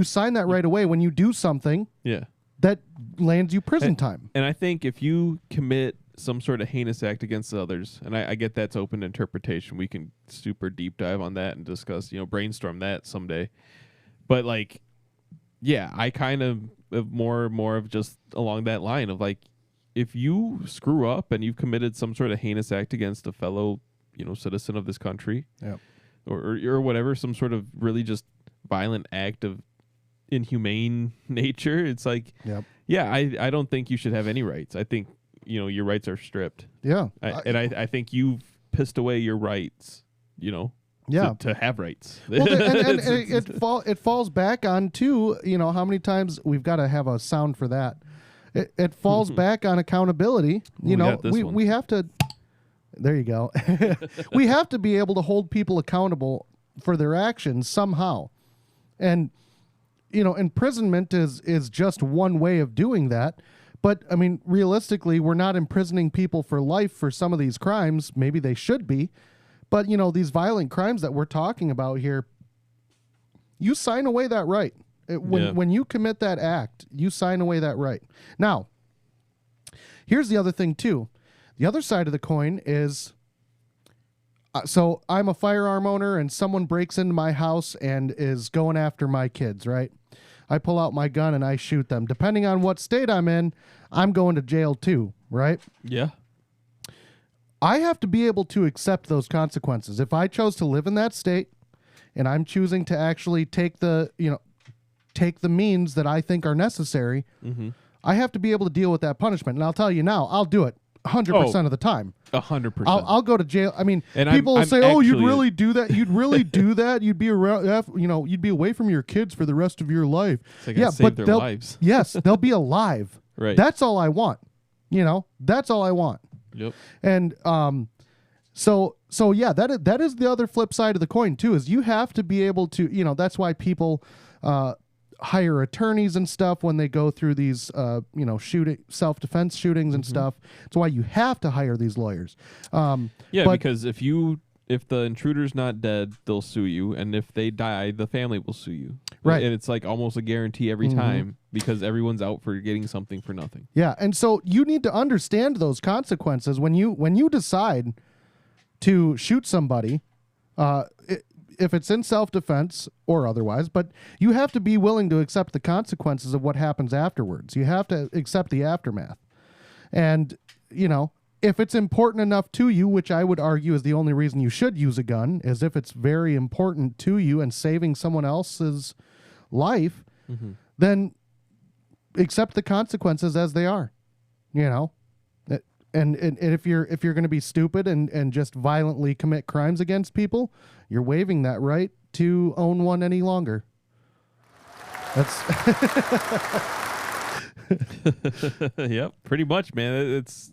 sign that right away when you do something that lands you prison time. And I think if you commit some sort of heinous act against others, and I get that's open to interpretation. We can super deep dive on that and discuss, you know, brainstorm that someday. But like, yeah, I kind of more of just along that line of like, if you screw up and you've committed some sort of heinous act against a fellow, you know, citizen of this country, or whatever, some sort of really just violent act of inhumane nature, it's like, I don't think you should have any rights. I think, you know, your rights are stripped. Yeah. I think you've pissed away your rights, you know, to have rights. Well, and it falls back on, too, you know, how many times we've got to have a sound for that. It falls back on accountability. You know, we have to. There you go. We have to be able to hold people accountable for their actions somehow, and you know, imprisonment is just one way of doing that. But I mean, realistically, we're not imprisoning people for life for some of these crimes. Maybe they should be, but you know, these violent crimes that we're talking about here, you sign away that right. When you commit that act, you sign away that right. Now, here's the other thing, too. The other side of the coin is, so I'm a firearm owner and someone breaks into my house and is going after my kids, right? I pull out my gun and I shoot them. Depending on what state I'm in, I'm going to jail too, right? Yeah. I have to be able to accept those consequences. If I chose to live in that state and I'm choosing to actually take the means that I think are necessary, I have to be able to deal with that punishment. And I'll tell you now, I'll do it 100% of the time. 100%. I'll go to jail. I mean, and people will say, "Oh, you'd really do that? You'd really do that? You'd be around, you know, you'd be away from your kids for the rest of your life." Like but their lives. Yes, they'll be alive. Right. That's all I want. You know, that's all I want. Yep. And so so yeah, that is the other flip side of the coin too, is you have to be able to, that's why people hire attorneys and stuff when they go through these self-defense shootings and stuff. It's why you have to hire these lawyers. Because if the intruder's not dead, they'll sue you, and if they die, the family will sue you. Right. And it's like almost a guarantee every time because everyone's out for getting something for nothing. Yeah, and so you need to understand those consequences when you decide to shoot somebody, if it's in self-defense or otherwise, but you have to be willing to accept the consequences of what happens afterwards. You have to accept the aftermath. And, if it's important enough to you, which I would argue is the only reason you should use a gun, is if it's very important to you and saving someone else's life, then accept the consequences as they are, And if you're going to be stupid and just violently commit crimes against people, you're waiving that right to own one any longer. That's Yep, pretty much, man. It's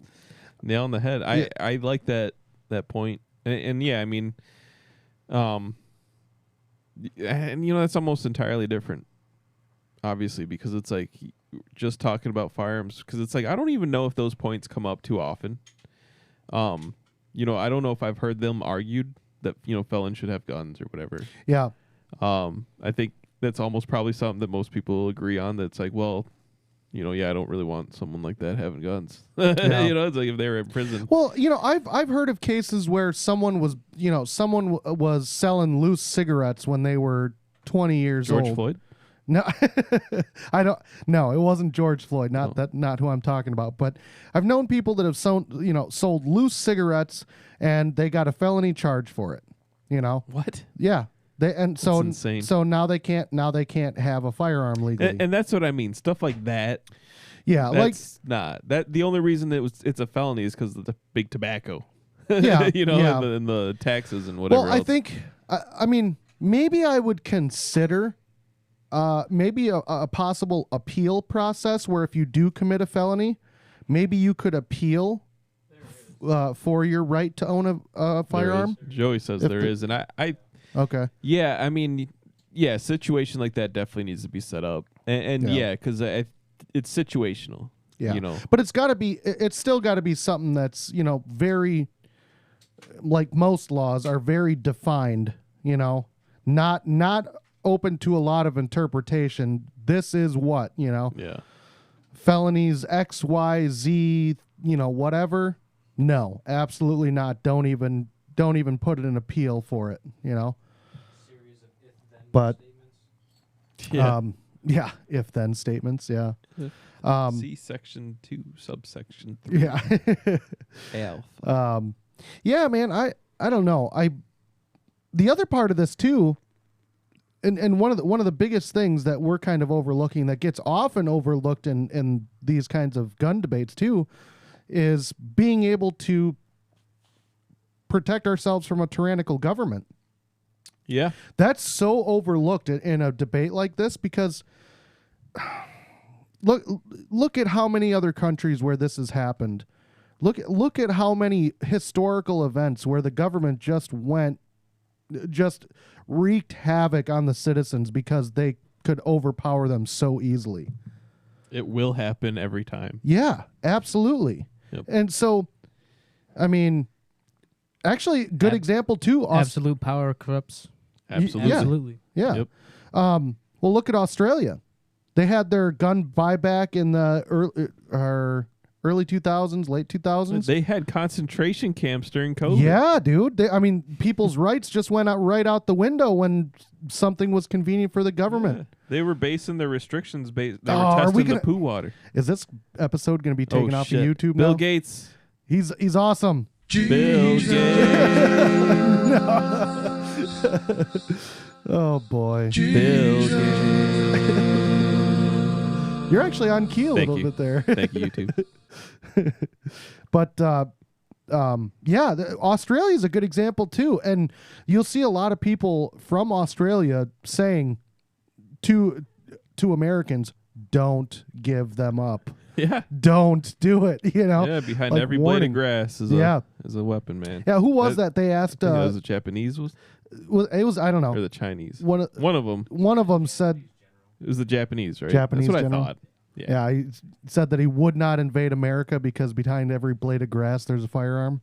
nail on the head. I like that point. And yeah, I mean, and that's almost entirely different, obviously, because it's like just talking about firearms, because it's like I don't even know if those points come up too often. I don't know if I've heard them argued that felons should have guns or whatever. Yeah. I think that's almost probably something that most people agree on. That's like, well, I don't really want someone like that having guns. Yeah. It's like if they were in prison. Well, I've heard of cases where someone was selling loose cigarettes when they were 20 years old. George Floyd? No, I don't. No, it wasn't George Floyd. Not who I'm talking about. But I've known people that have sold loose cigarettes, and they got a felony charge for it. What? Yeah. That's insane. So now they can't have a firearm legally. And that's what I mean. Stuff like that. Yeah, that's not that. The only reason it's a felony is because of the big tobacco. Yeah, and the taxes and whatever. Well, else. I think. I mean, maybe I would consider. Maybe a possible appeal process where if you do commit a felony, maybe you could appeal for your right to own a firearm. Joey says there is, and I okay. Yeah, I mean, a situation like that definitely needs to be set up, and because it's situational. Yeah, but it's got to be. It's still got to be something that's very, like most laws are very defined. Not open to a lot of interpretation. This is what, Yeah. Felonies X, Y, Z, whatever. No, absolutely not. Don't even put it in appeal for it, Series of if-then But statements. If-then statements, yeah. See section 2, subsection 3. Yeah. Alpha. Yeah, man, I don't know. The other part of this too, and one of the biggest things that we're kind of overlooking that gets often overlooked in these kinds of gun debates too, is being able to protect ourselves from a tyrannical government. Yeah. That's so overlooked in a debate like this because look at how many other countries where this has happened. Look at how many historical events where the government just wreaked havoc on the citizens because they could overpower them so easily. It will happen every time. Yeah, absolutely. Yep. And so, I mean, actually, good example too. Absolute power corrupts. Absolutely. Yeah. Absolutely. Yeah. Yep. Well, look at Australia. They had their gun buyback in the early 2000s, late 2000s. They had concentration camps during COVID. Yeah, dude. People's rights just went right out the window when something was convenient for the government. Yeah. They were basing their restrictions they were are we testing the poo water. Is this episode going to be taken off of shit. YouTube Bill now? Gates. He's awesome. Bill Gates. Oh boy. Bill Gates. You're actually on key a little bit there. Thank you, YouTube. But Australia is a good example too, and you'll see a lot of people from Australia saying to Americans, "Don't give them up." Yeah. Don't do it. You know. Yeah, behind Like every warning. blade of grass is a weapon, man. Yeah. Who was that? They asked. I think it was the Japanese it was I don't know. or the Chinese. One of them. One of them said It was the Japanese, right? Japanese That's what general? I thought. Yeah, he said that he would not invade America because behind every blade of grass there's a firearm.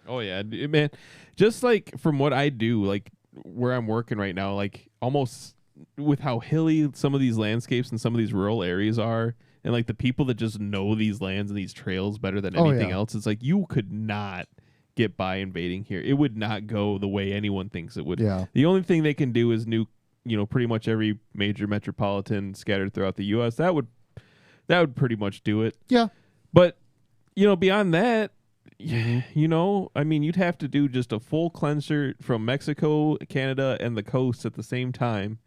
Oh yeah, man. Just like from what I do, like where I'm working right now, like almost with how hilly some of these landscapes and some of these rural areas are, and like the people that just know these lands and these trails better than anything else, it's like you could not get by invading here. It would not go the way anyone thinks it would. Yeah. The only thing they can do is nuke, pretty much every major metropolitan scattered throughout the U.S. That would pretty much do it. Yeah. But, beyond that, I mean, you'd have to do just a full cleanser from Mexico, Canada, and the coast at the same time.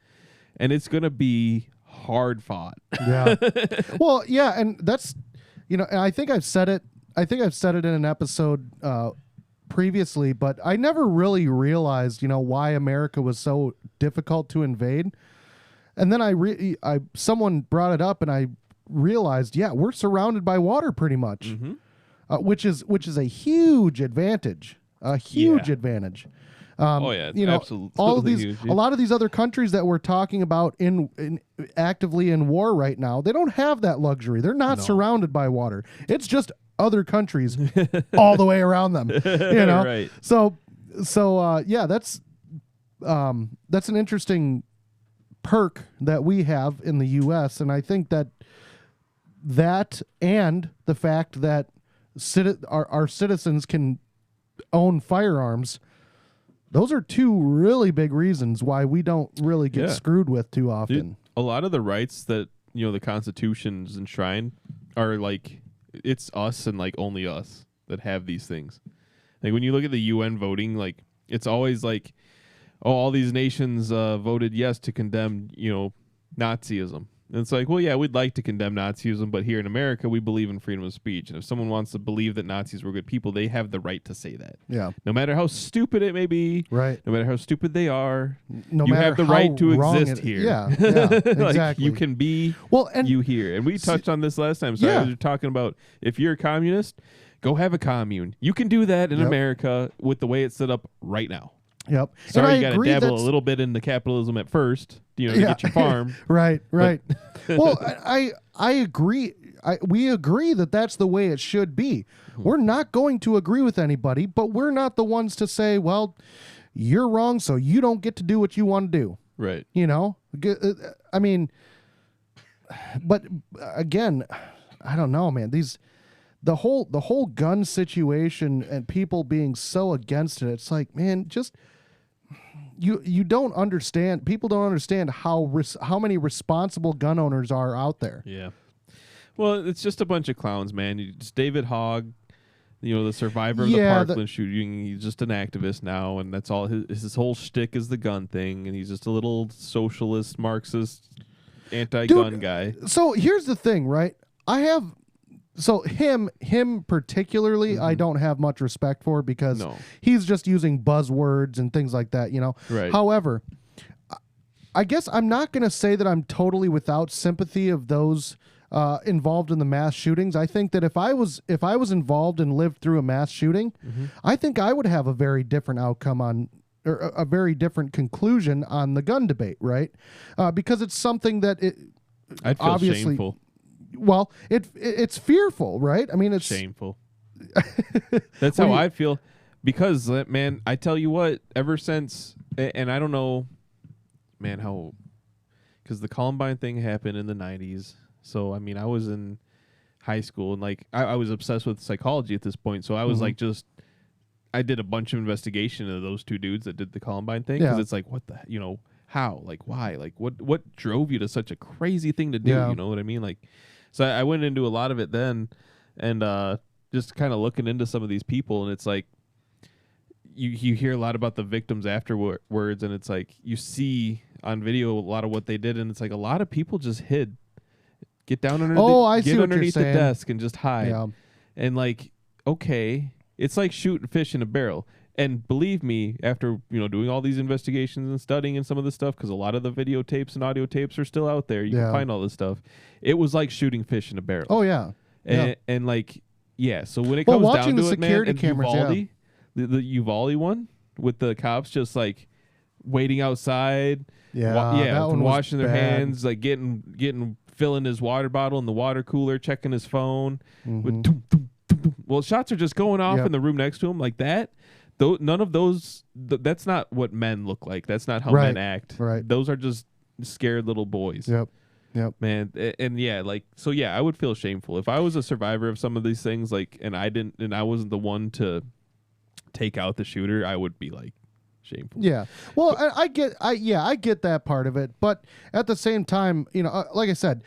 And it's going to be hard fought. Yeah. Well, yeah. And that's, and I think I've said it in an episode previously, but I never really realized, why America was so difficult to invade. And then someone brought it up and I realized, we're surrounded by water pretty much, which is a huge advantage, advantage. Absolutely all of these, huge. a lot of these other countries that we're talking about in actively in war right now, they don't have that luxury. They're not surrounded by water. It's just other countries all the way around them, Right. So that's an interesting perk that we have in the U.S. And I think that and the fact that our citizens can own firearms, those are two really big reasons why we don't really get screwed with too often. Dude, a lot of the rights that the Constitution's enshrined are like it's us and like only us that have these things. Like when you look at the UN voting, like it's always like, oh, all these nations voted yes to condemn Nazism. And it's like, well, yeah, we'd like to condemn Nazism, but here in America, we believe in freedom of speech. And if someone wants to believe that Nazis were good people, they have the right to say that. Yeah. No matter how stupid it may be. Right. No matter how stupid they are. No you matter have the how right to wrong exist here. Yeah, like exactly. you can be you here. And we touched on this last time. So I was talking about if you're a communist, go have a commune. You can do that in America with the way it's set up right now. Yep. Sorry, you got to dabble a little bit into capitalism at first, to get your farm. Right. Well, I agree. We agree that that's the way it should be. We're not going to agree with anybody, but we're not the ones to say, well, you're wrong, so you don't get to do what you want to do. Right. I mean, but again, I don't know, man. The whole gun situation and people being so against it, it's like, man, just you don't understand. People don't understand how many responsible gun owners are out there. Yeah. Well, it's just a bunch of clowns, man. It's David Hogg, the survivor of the Parkland shooting. He's just an activist now, and that's all. His whole shtick is the gun thing, and he's just a little socialist, Marxist, anti-gun guy. So here's the thing, right? So him particularly, I don't have much respect for because he's just using buzzwords and things like that, Right. However, I guess I'm not going to say that I'm totally without sympathy of those involved in the mass shootings. I think that if I was involved and lived through a mass shooting, I think I would have a very different outcome or a very different conclusion on the gun debate, right? Because it's something that I'd feel obviously shameful. Well, it's fearful, right? I mean, it's shameful. That's how I feel. Because, man, I tell you what, ever since, and I don't know, man, because the Columbine thing happened in the 90s. So, I mean, I was in high school, and, like, I was obsessed with psychology at this point. So I was, like, I did a bunch of investigation into those two dudes that did the Columbine thing. Because it's like, what the, how? Like, why? Like, what drove you to such a crazy thing to do? Yeah. You know what I mean? Like, so I went into a lot of it then, and just kind of looking into some of these people, and it's like you hear a lot about the victims afterwards, and it's like you see on video a lot of what they did, and it's like a lot of people just hid, get down underneath the desk and just hide, and like, okay, it's like shooting fish in a barrel. And believe me, after doing all these investigations and studying and some of this stuff, because a lot of the videotapes and audio tapes are still out there, you can find all this stuff. It was like shooting fish in a barrel. Oh yeah, and like so when it comes down to it, man, and cameras, Uvalde, the Uvalde one with the cops just like waiting outside, washing their hands, like filling his water bottle in the water cooler, checking his phone. With well, shots are just going off in the room next to him like that. None of those. That's not what men look like. That's not how men act. Right. Those are just scared little boys. Yep. Man, and I would feel shameful if I was a survivor of some of these things, and I wasn't the one to take out the shooter. I would be like shameful. Yeah. Well, I get that part of it, but at the same time, like I said,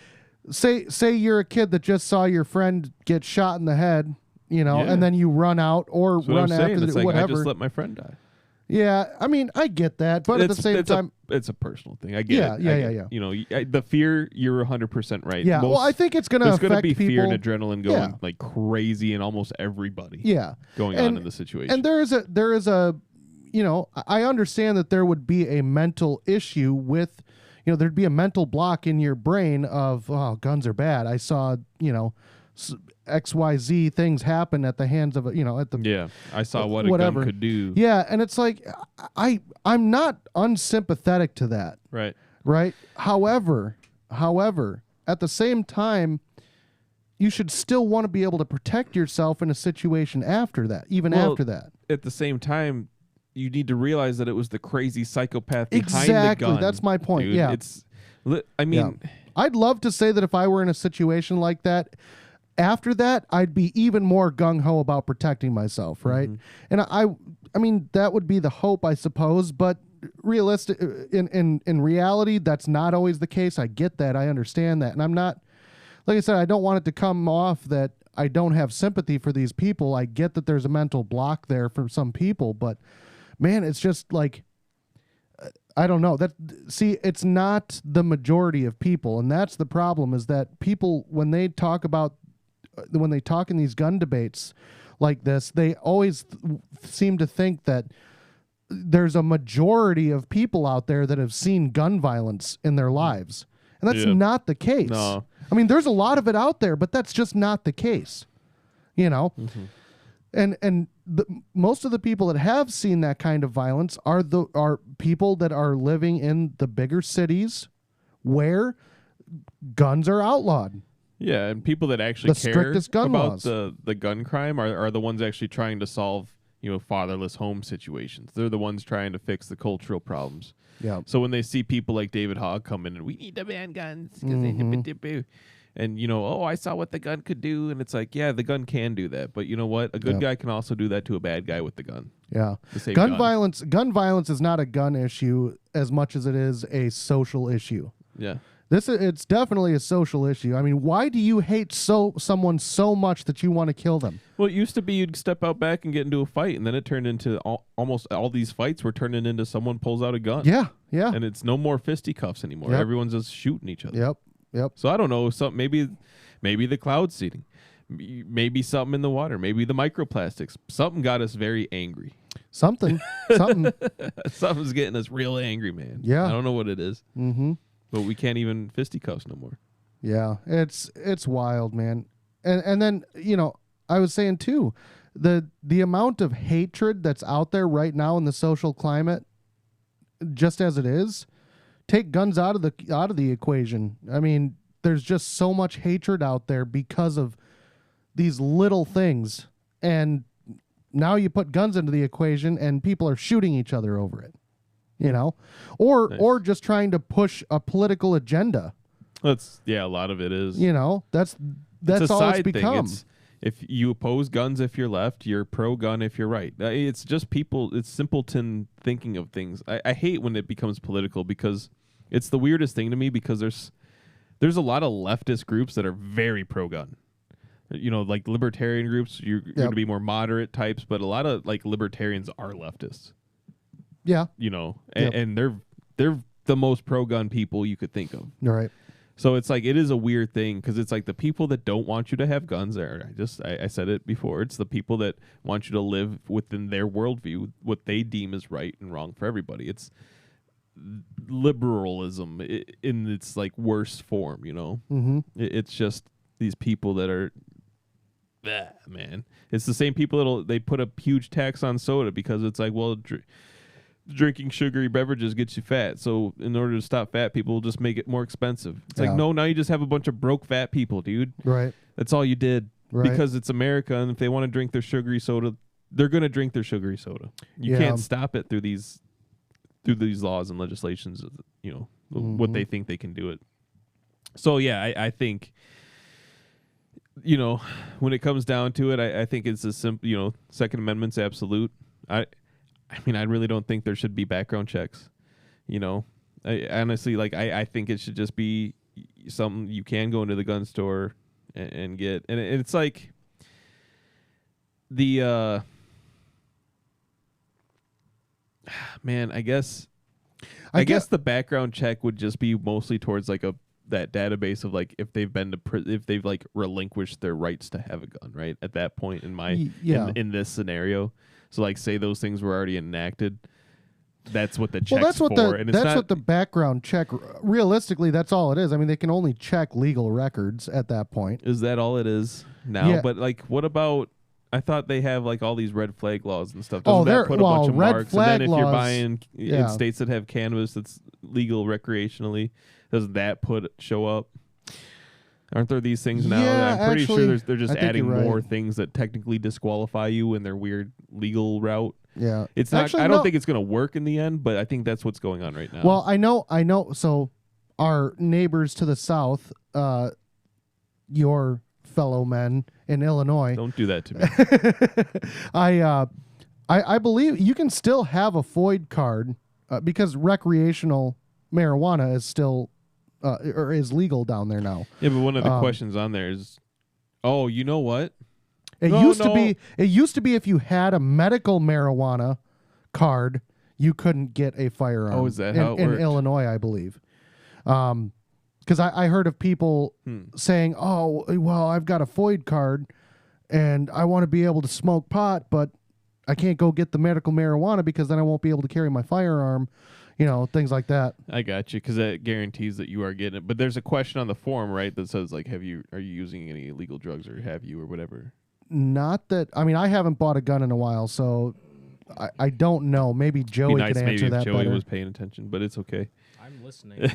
say you're a kid that just saw your friend get shot in the head, and then you run out or run after whatever. I just let my friend die. Yeah, I mean, I get that, but at the same time, it's a personal thing. I get it. Yeah. The fear, you're 100% right. Yeah, well, I think it's going to affect there's going to be people. fear and adrenaline going like crazy in almost everybody. Yeah, going on in the situation. And there is a, I understand that there would be a mental issue with, there'd be a mental block in your brain of, oh, guns are bad. I saw, XYZ things happen at the hands of I saw what a gun could do. Yeah, and it's like I'm not unsympathetic to that. Right. However, at the same time, you should still want to be able to protect yourself in a situation after that, after that. At the same time, you need to realize that it was the crazy psychopath behind the gun. That's my point. Dude. Yeah. I'd love to say that if I were in a situation like that, after that, I'd be even more gung-ho about protecting myself, right? And I mean, that would be the hope, I suppose, but realistic in reality, that's not always the case. I get that. I understand that. And I'm not, like I said, I don't want it to come off that I don't have sympathy for these people. I get that there's a mental block there for some people, but man, it's just like, I don't know. It's not the majority of people, and that's the problem, is that people, when they talk in these gun debates like this, they always seem to think that there's a majority of people out there that have seen gun violence in their lives. And that's not the case. No. I mean, there's a lot of it out there, but that's just not the case. And most of the people that have seen that kind of violence are people that are living in the bigger cities where guns are outlawed. Yeah, and people that actually care gun about laws. the gun crime are the ones actually trying to solve fatherless home situations. They're the ones trying to fix the cultural problems. Yeah. So when they see people like David Hogg come in and we need to ban guns because and I saw what the gun could do, and it's like, yeah, the gun can do that, but you know what? A good guy can also do that to a bad guy with the gun. Yeah. Gun violence is not a gun issue as much as it is a social issue. Yeah. It's definitely a social issue. I mean, why do you hate someone so much that you want to kill them? Well, it used to be you'd step out back and get into a fight, and then it turned into almost all these fights were turning into someone pulls out a gun. Yeah. And it's no more fisticuffs anymore. Yep. Everyone's just shooting each other. Yep. So I don't know. Maybe the cloud seeding, maybe something in the water, maybe the microplastics. Something got us very angry. Something's getting us real angry, man. Yeah. I don't know what it is. Mm-hmm. But we can't even fisticuffs no more. Yeah, it's wild, man. And then, I was saying too, the amount of hatred that's out there right now in the social climate, just as it is, take guns out of the equation. I mean, there's just so much hatred out there because of these little things. And now you put guns into the equation and people are shooting each other over it. Or just trying to push a political agenda. A lot of it is. That's all it's become. If you oppose guns if you're left, you're pro-gun if you're right. It's just people, it's simpleton thinking of things. I hate when it becomes political because it's the weirdest thing to me, because there's a lot of leftist groups that are very pro-gun. Like libertarian groups, you're going to be more moderate types, but a lot of like libertarians are leftists. Yeah. And they're the most pro-gun people you could think of. Right. So it's like it is a weird thing because it's like the people that don't want you to have guns I said it before. It's the people that want you to live within their worldview, what they deem is right and wrong for everybody. It's liberalism in its like worst form, you know. Mm-hmm. It's just these people that are, man. It's the same people they put a huge tax on soda because it's like, well, drinking sugary beverages gets you fat. So in order to stop fat people, just make it more expensive. It's like, no, now you just have a bunch of broke fat people, dude. Right. That's all you did. Right. Because it's America, and if they want to drink their sugary soda, they're going to drink their sugary soda. You can't stop it through these laws and legislations, you know, what they think they can do it. So, yeah, I think, you know, when it comes down to it, I think it's a simple, you know, Second Amendment's absolute. I mean, I really don't think there should be background checks. You know, I honestly, like, I think it should just be something you can go into the gun store and get. And it's like the, man, I guess the background check would just be mostly towards like that database of like if they've been to if they've like relinquished their rights to have a gun, right? At that point in in this scenario. So, like, say those things were already enacted. That's what the check's for. That's what the background check. Realistically, that's all it is. I mean, they can only check legal records at that point. Is that all it is now? Yeah. But like, what about? I thought they have like all these red flag laws and stuff. Doesn't that put a bunch of marks? And then if you're buying in states that have cannabis that's legal recreationally, doesn't that show up? Aren't there these things now? Yeah, I'm pretty actually, sure they're just adding more things that technically disqualify you in their weird legal route. Yeah, it's not. Actually, I don't think it's going to work in the end, but I think that's what's going on right now. Well, I know. So our neighbors to the south, your fellow men in Illinois. Don't do that to me. I believe you can still have a FOID card because recreational marijuana is still. Or is legal down there now. Yeah, but one of the questions on there is, oh, you know what? It used to be if you had a medical marijuana card, you couldn't get a firearm. Oh, is that how it in worked? Illinois, I believe. Because I heard of people saying, "Oh, well, I've got a FOID card, and I want to be able to smoke pot, but I can't go get the medical marijuana because then I won't be able to carry my firearm." You know, things like that. I got you, because that guarantees that you are getting it. But there's a question on the form, right, that says like, are you using any illegal drugs, or have you, or whatever? Not that. I mean, I haven't bought a gun in a while, so I don't know. Maybe Joey could answer maybe that if Joey better. was paying attention, but it's okay. I'm listening.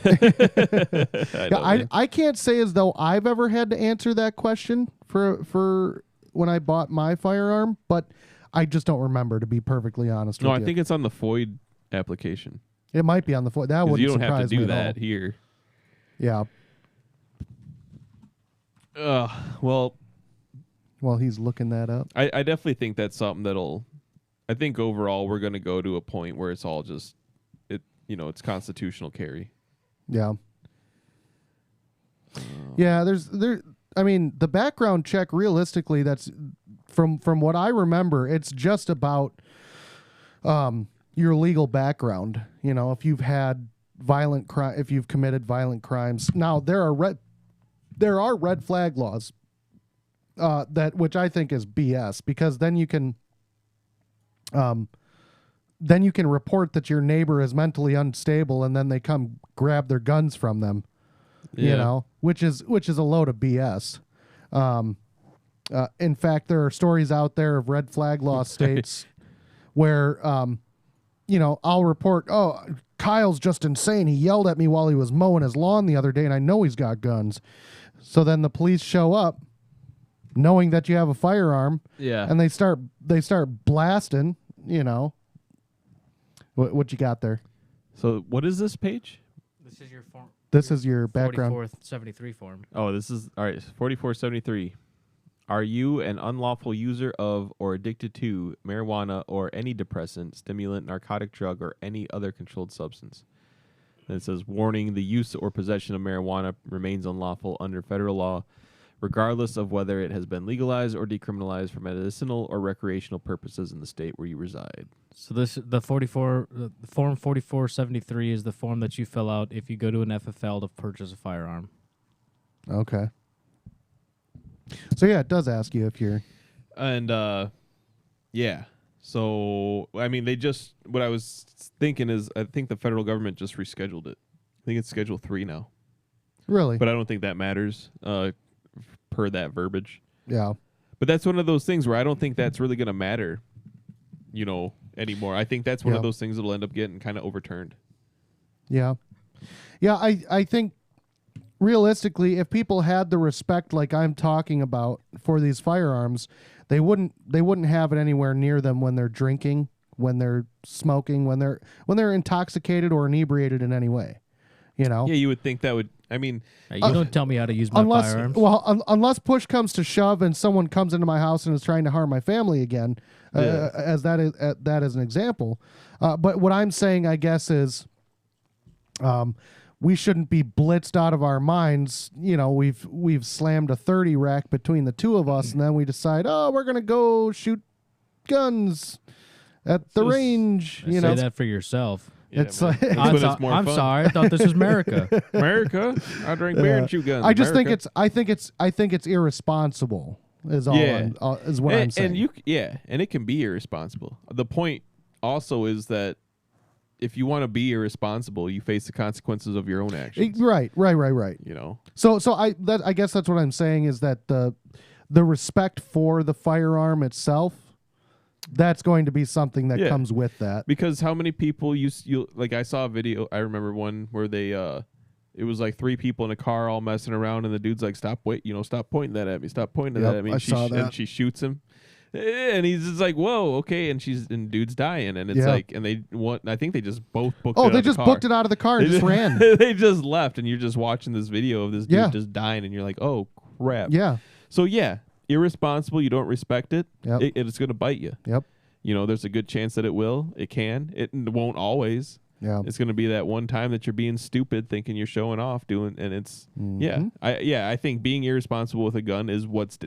I can't say as though I've ever had to answer that question for when I bought my firearm, but I just don't remember, to be perfectly honest with you. No, I think it's on the FOID application. It might be on the FOID. That wouldn't surprise me. You don't have to do that here. Yeah. Well, he's looking that up. I definitely think that's something I think overall we're going to go to a point where it's all just, it's constitutional carry. Yeah. Yeah, I mean, the background check, realistically, that's from what I remember, it's just about your legal background. You know, if you've had if you've committed violent crimes. Now, there are red flag laws which I think is BS, because then you can report that your neighbor is mentally unstable, and then they come grab their guns from them. Yeah. You know, which is a load of BS. In fact, there are stories out there of red flag law states where, I'll report, oh, Kyle's just insane. He yelled at me while he was mowing his lawn the other day, and I know he's got guns. So then the police show up, knowing that you have a firearm, and they start blasting. What you got there? So what is this page? This is your form. This is your background. 4473 form. Oh, this is all right. 4473. Are you an unlawful user of or addicted to marijuana or any depressant, stimulant, narcotic drug, or any other controlled substance? And it says, warning, the use or possession of marijuana remains unlawful under federal law, regardless of whether it has been legalized or decriminalized for medicinal or recreational purposes in the state where you reside. So the form 4473 is the form that you fill out if you go to an FFL to purchase a firearm. Okay. So yeah, it does ask you if you're. And yeah. So I mean, what I was thinking is, I think the federal government just rescheduled it. I think it's Schedule 3 now. Really? But I don't think that matters per that verbiage. Yeah. But that's one of those things where I don't think that's really going to matter, anymore. I think that's one of those things that'll end up getting kind of overturned. Yeah. Yeah, I think realistically, if people had the respect like I'm talking about for these firearms, they wouldn't have it anywhere near them when they're drinking, when they're smoking, when they're intoxicated or inebriated in any way. Yeah, you would think that would. I mean, you don't tell me how to use my firearms. Well, unless push comes to shove and someone comes into my house and is trying to harm my family again, as that is an example. But what I'm saying, I guess, is, we shouldn't be blitzed out of our minds. We've slammed a 30 rack between the two of us, and then we decide, we're gonna go shoot guns at the range. Say that for yourself. Yeah, it's like I'm sorry. I thought this was America. America. I drink beer and shoot guns. I just think it's irresponsible. Is all. Is what I'm saying. And it can be irresponsible. The point also is that if you want to be irresponsible, you face the consequences of your own actions. Right. So I guess that's what I'm saying is that the respect for the firearm itself, that's going to be something that comes with that. Because how many people you like? I saw a video. I remember one where they it was like 3 people in a car all messing around, and the dude's like, "Stop pointing that at me. Stop pointing that at me." I saw that. And she shoots him. And he's just like, "Whoa, okay," and dude's dying, and it's like, and I think they just both booked. Oh, they just booked it out of the car and just ran. They just left, and you're just watching this video of this dude just dying, and you're like, "Oh crap!" Yeah. So irresponsible. You don't respect it. Yep. It's going to bite you. Yep. There's a good chance that it will. It can. It won't always. Yeah. It's going to be that one time that you're being stupid, thinking you're showing off, and it's I think being irresponsible with a gun is what's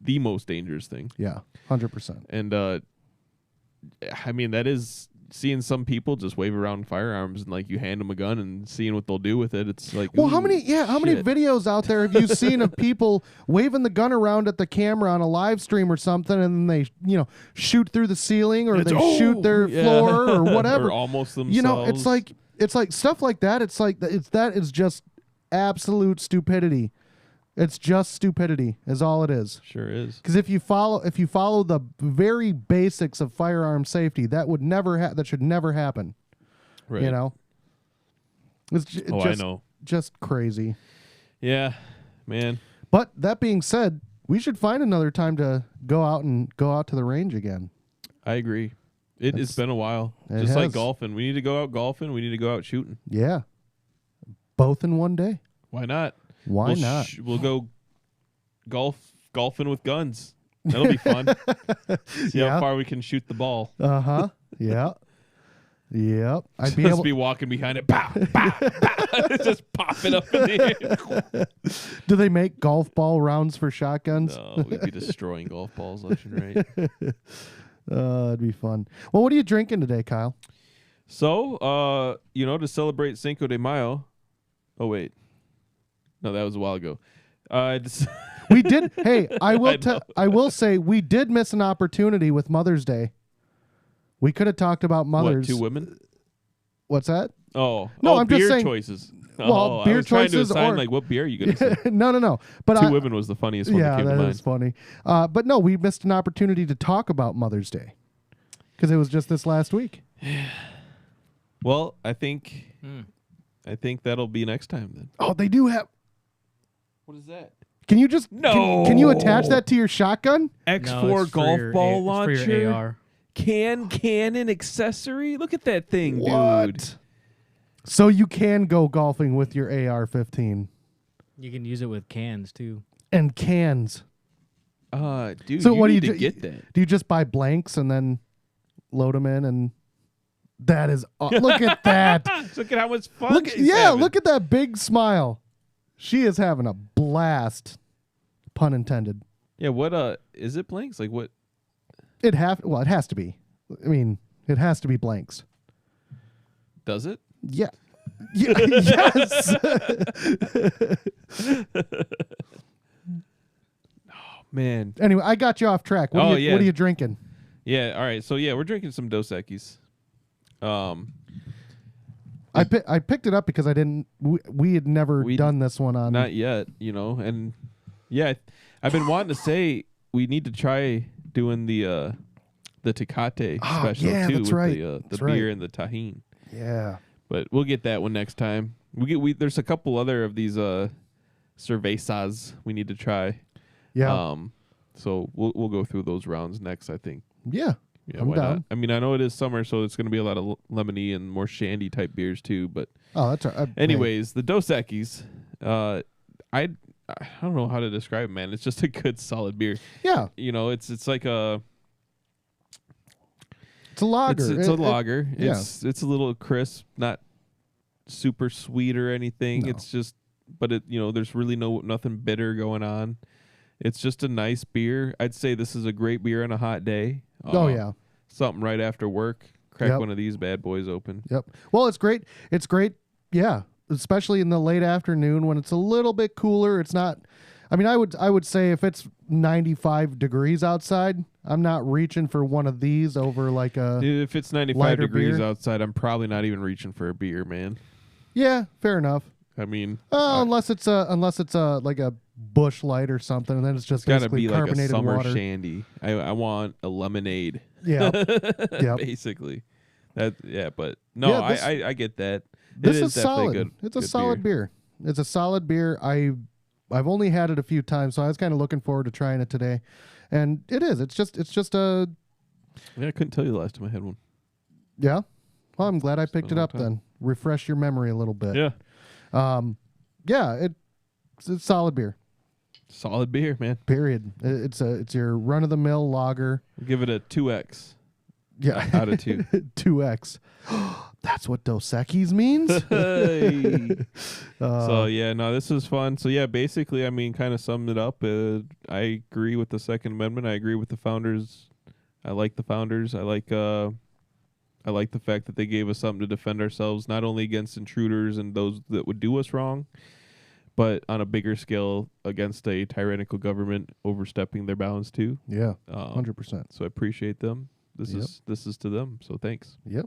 the most dangerous thing. Yeah, 100%. And I mean, that is seeing some people just wave around firearms and like you hand them a gun and seeing what they'll do with it. It's like, well, how many videos out there have you seen of people waving the gun around at the camera on a live stream or something, and then they shoot through the ceiling or they shoot their floor or whatever, or almost themselves. It's like stuff like that. That is just absolute stupidity. It's just stupidity, is all it is. Sure is. Because if you follow the very basics of firearm safety, that should never happen. Right. I know. Just crazy. Yeah, man. But that being said, we should find another time to go out to the range again. I agree. It's been a while. Just like golfing. We need to go out golfing. We need to go out shooting. Yeah. Both in one day. Why not? Why not? We'll go golfing with guns. That'll be fun. See how far we can shoot the ball. Uh-huh. Yeah. Yep. I'd be walking behind it. Pow, pow, pow. Just popping up in the air. Do they make golf ball rounds for shotguns? No, we'd be destroying golf balls left and right. It'd be fun. Well, what are you drinking today, Kyle? So, to celebrate Cinco de Mayo. Oh, wait. No, that was a while ago. We did. Hey, I will say we did miss an opportunity with Mother's Day. We could have talked about mothers. What, 2 women? What's that? Oh, no, I'm beer just saying, choices. Well, beer I was choices. Trying to assign, like, what beer are you going to say? No. But 2 women was the funniest one that came to mind. Yeah, that is funny. But no, we missed an opportunity to talk about Mother's Day because it was just this last week. Well, I think that'll be next time then. Oh, they do have. What is that? Can you just Can you attach that to your shotgun? X4 golf ball launcher. It's for your AR. Cannon accessory. Look at that thing, dude. So you can go golfing with your AR-15. You can use it with cans too. And cans. Dude. So what do you get that? Do you just buy blanks and then load them in and? That is look at that. Look at how much fun. Look at that big smile. She is having a blast. Pun intended. Yeah, what is it blanks? Like what? It has to be. I mean, it has to be blanks. Does it? Yeah. Yes. Man. Anyway, I got you off track. What are you drinking? Yeah. All right. So yeah, we're drinking some Dos Equis. I picked it up because I didn't. We had never done this one on. Not yet, and yeah, I've been wanting to say we need to try doing the Tecate special yeah, too that's with right. the beer and the tahine. Yeah, but we'll get that one next time. There's a couple other of these cervezas we need to try. Yeah. So we'll go through those rounds next, I think. Yeah. Yeah, why not? I mean, I know it is summer, so it's going to be a lot of lemony and more shandy type beers too. But that's right. Anyways, the Dos Equis, I don't know how to describe it, man. It's just a good, solid beer. Yeah, it's like a. It's a lager. It's a lager. Yeah. It's a little crisp, not super sweet or anything. No. It's just, but there's really nothing bitter going on. It's just a nice beer. I'd say this is a great beer on a hot day. Yeah. Something right after work. Crack one of these bad boys open. Yep. Well, it's great. It's great. Yeah. Especially in the late afternoon when it's a little bit cooler. It's not. I mean, I would say if it's 95 degrees outside, I'm not reaching for one of these over like a. If it's 95 degrees beer. outside, I'm probably not even reaching for a beer, man. Yeah, fair enough. I mean, unless it's like a Bush Light or something, and then it's just gotta basically be like a carbonated summer water. shandy. I want a lemonade. Yeah, yeah. Basically, but no, Yeah, I get that. This it is definitely solid. good. It's a solid beer. It's a solid beer. I've only had it a few times, so I was kind of looking forward to trying it today, and it is. It's just a. Yeah, I couldn't tell you the last time I had one. Yeah, well, I'm glad I picked it up time. then. Refresh your memory a little bit. Yeah. Yeah, it's solid beer. Solid beer, man. Period. It's your run of the mill lager. Give it a 2x. Yeah, out of 2. 2x. That's what Dos Equis means. So yeah, no, this is fun. So yeah, basically, I mean, kind of summed it up. I agree with the Second Amendment. I agree with the founders. I like the founders. I like the fact that they gave us something to defend ourselves, not only against intruders and those that would do us wrong, but on a bigger scale against a tyrannical government overstepping their bounds too. Yeah, 100%. So I appreciate them. This is to them. So thanks. Yep.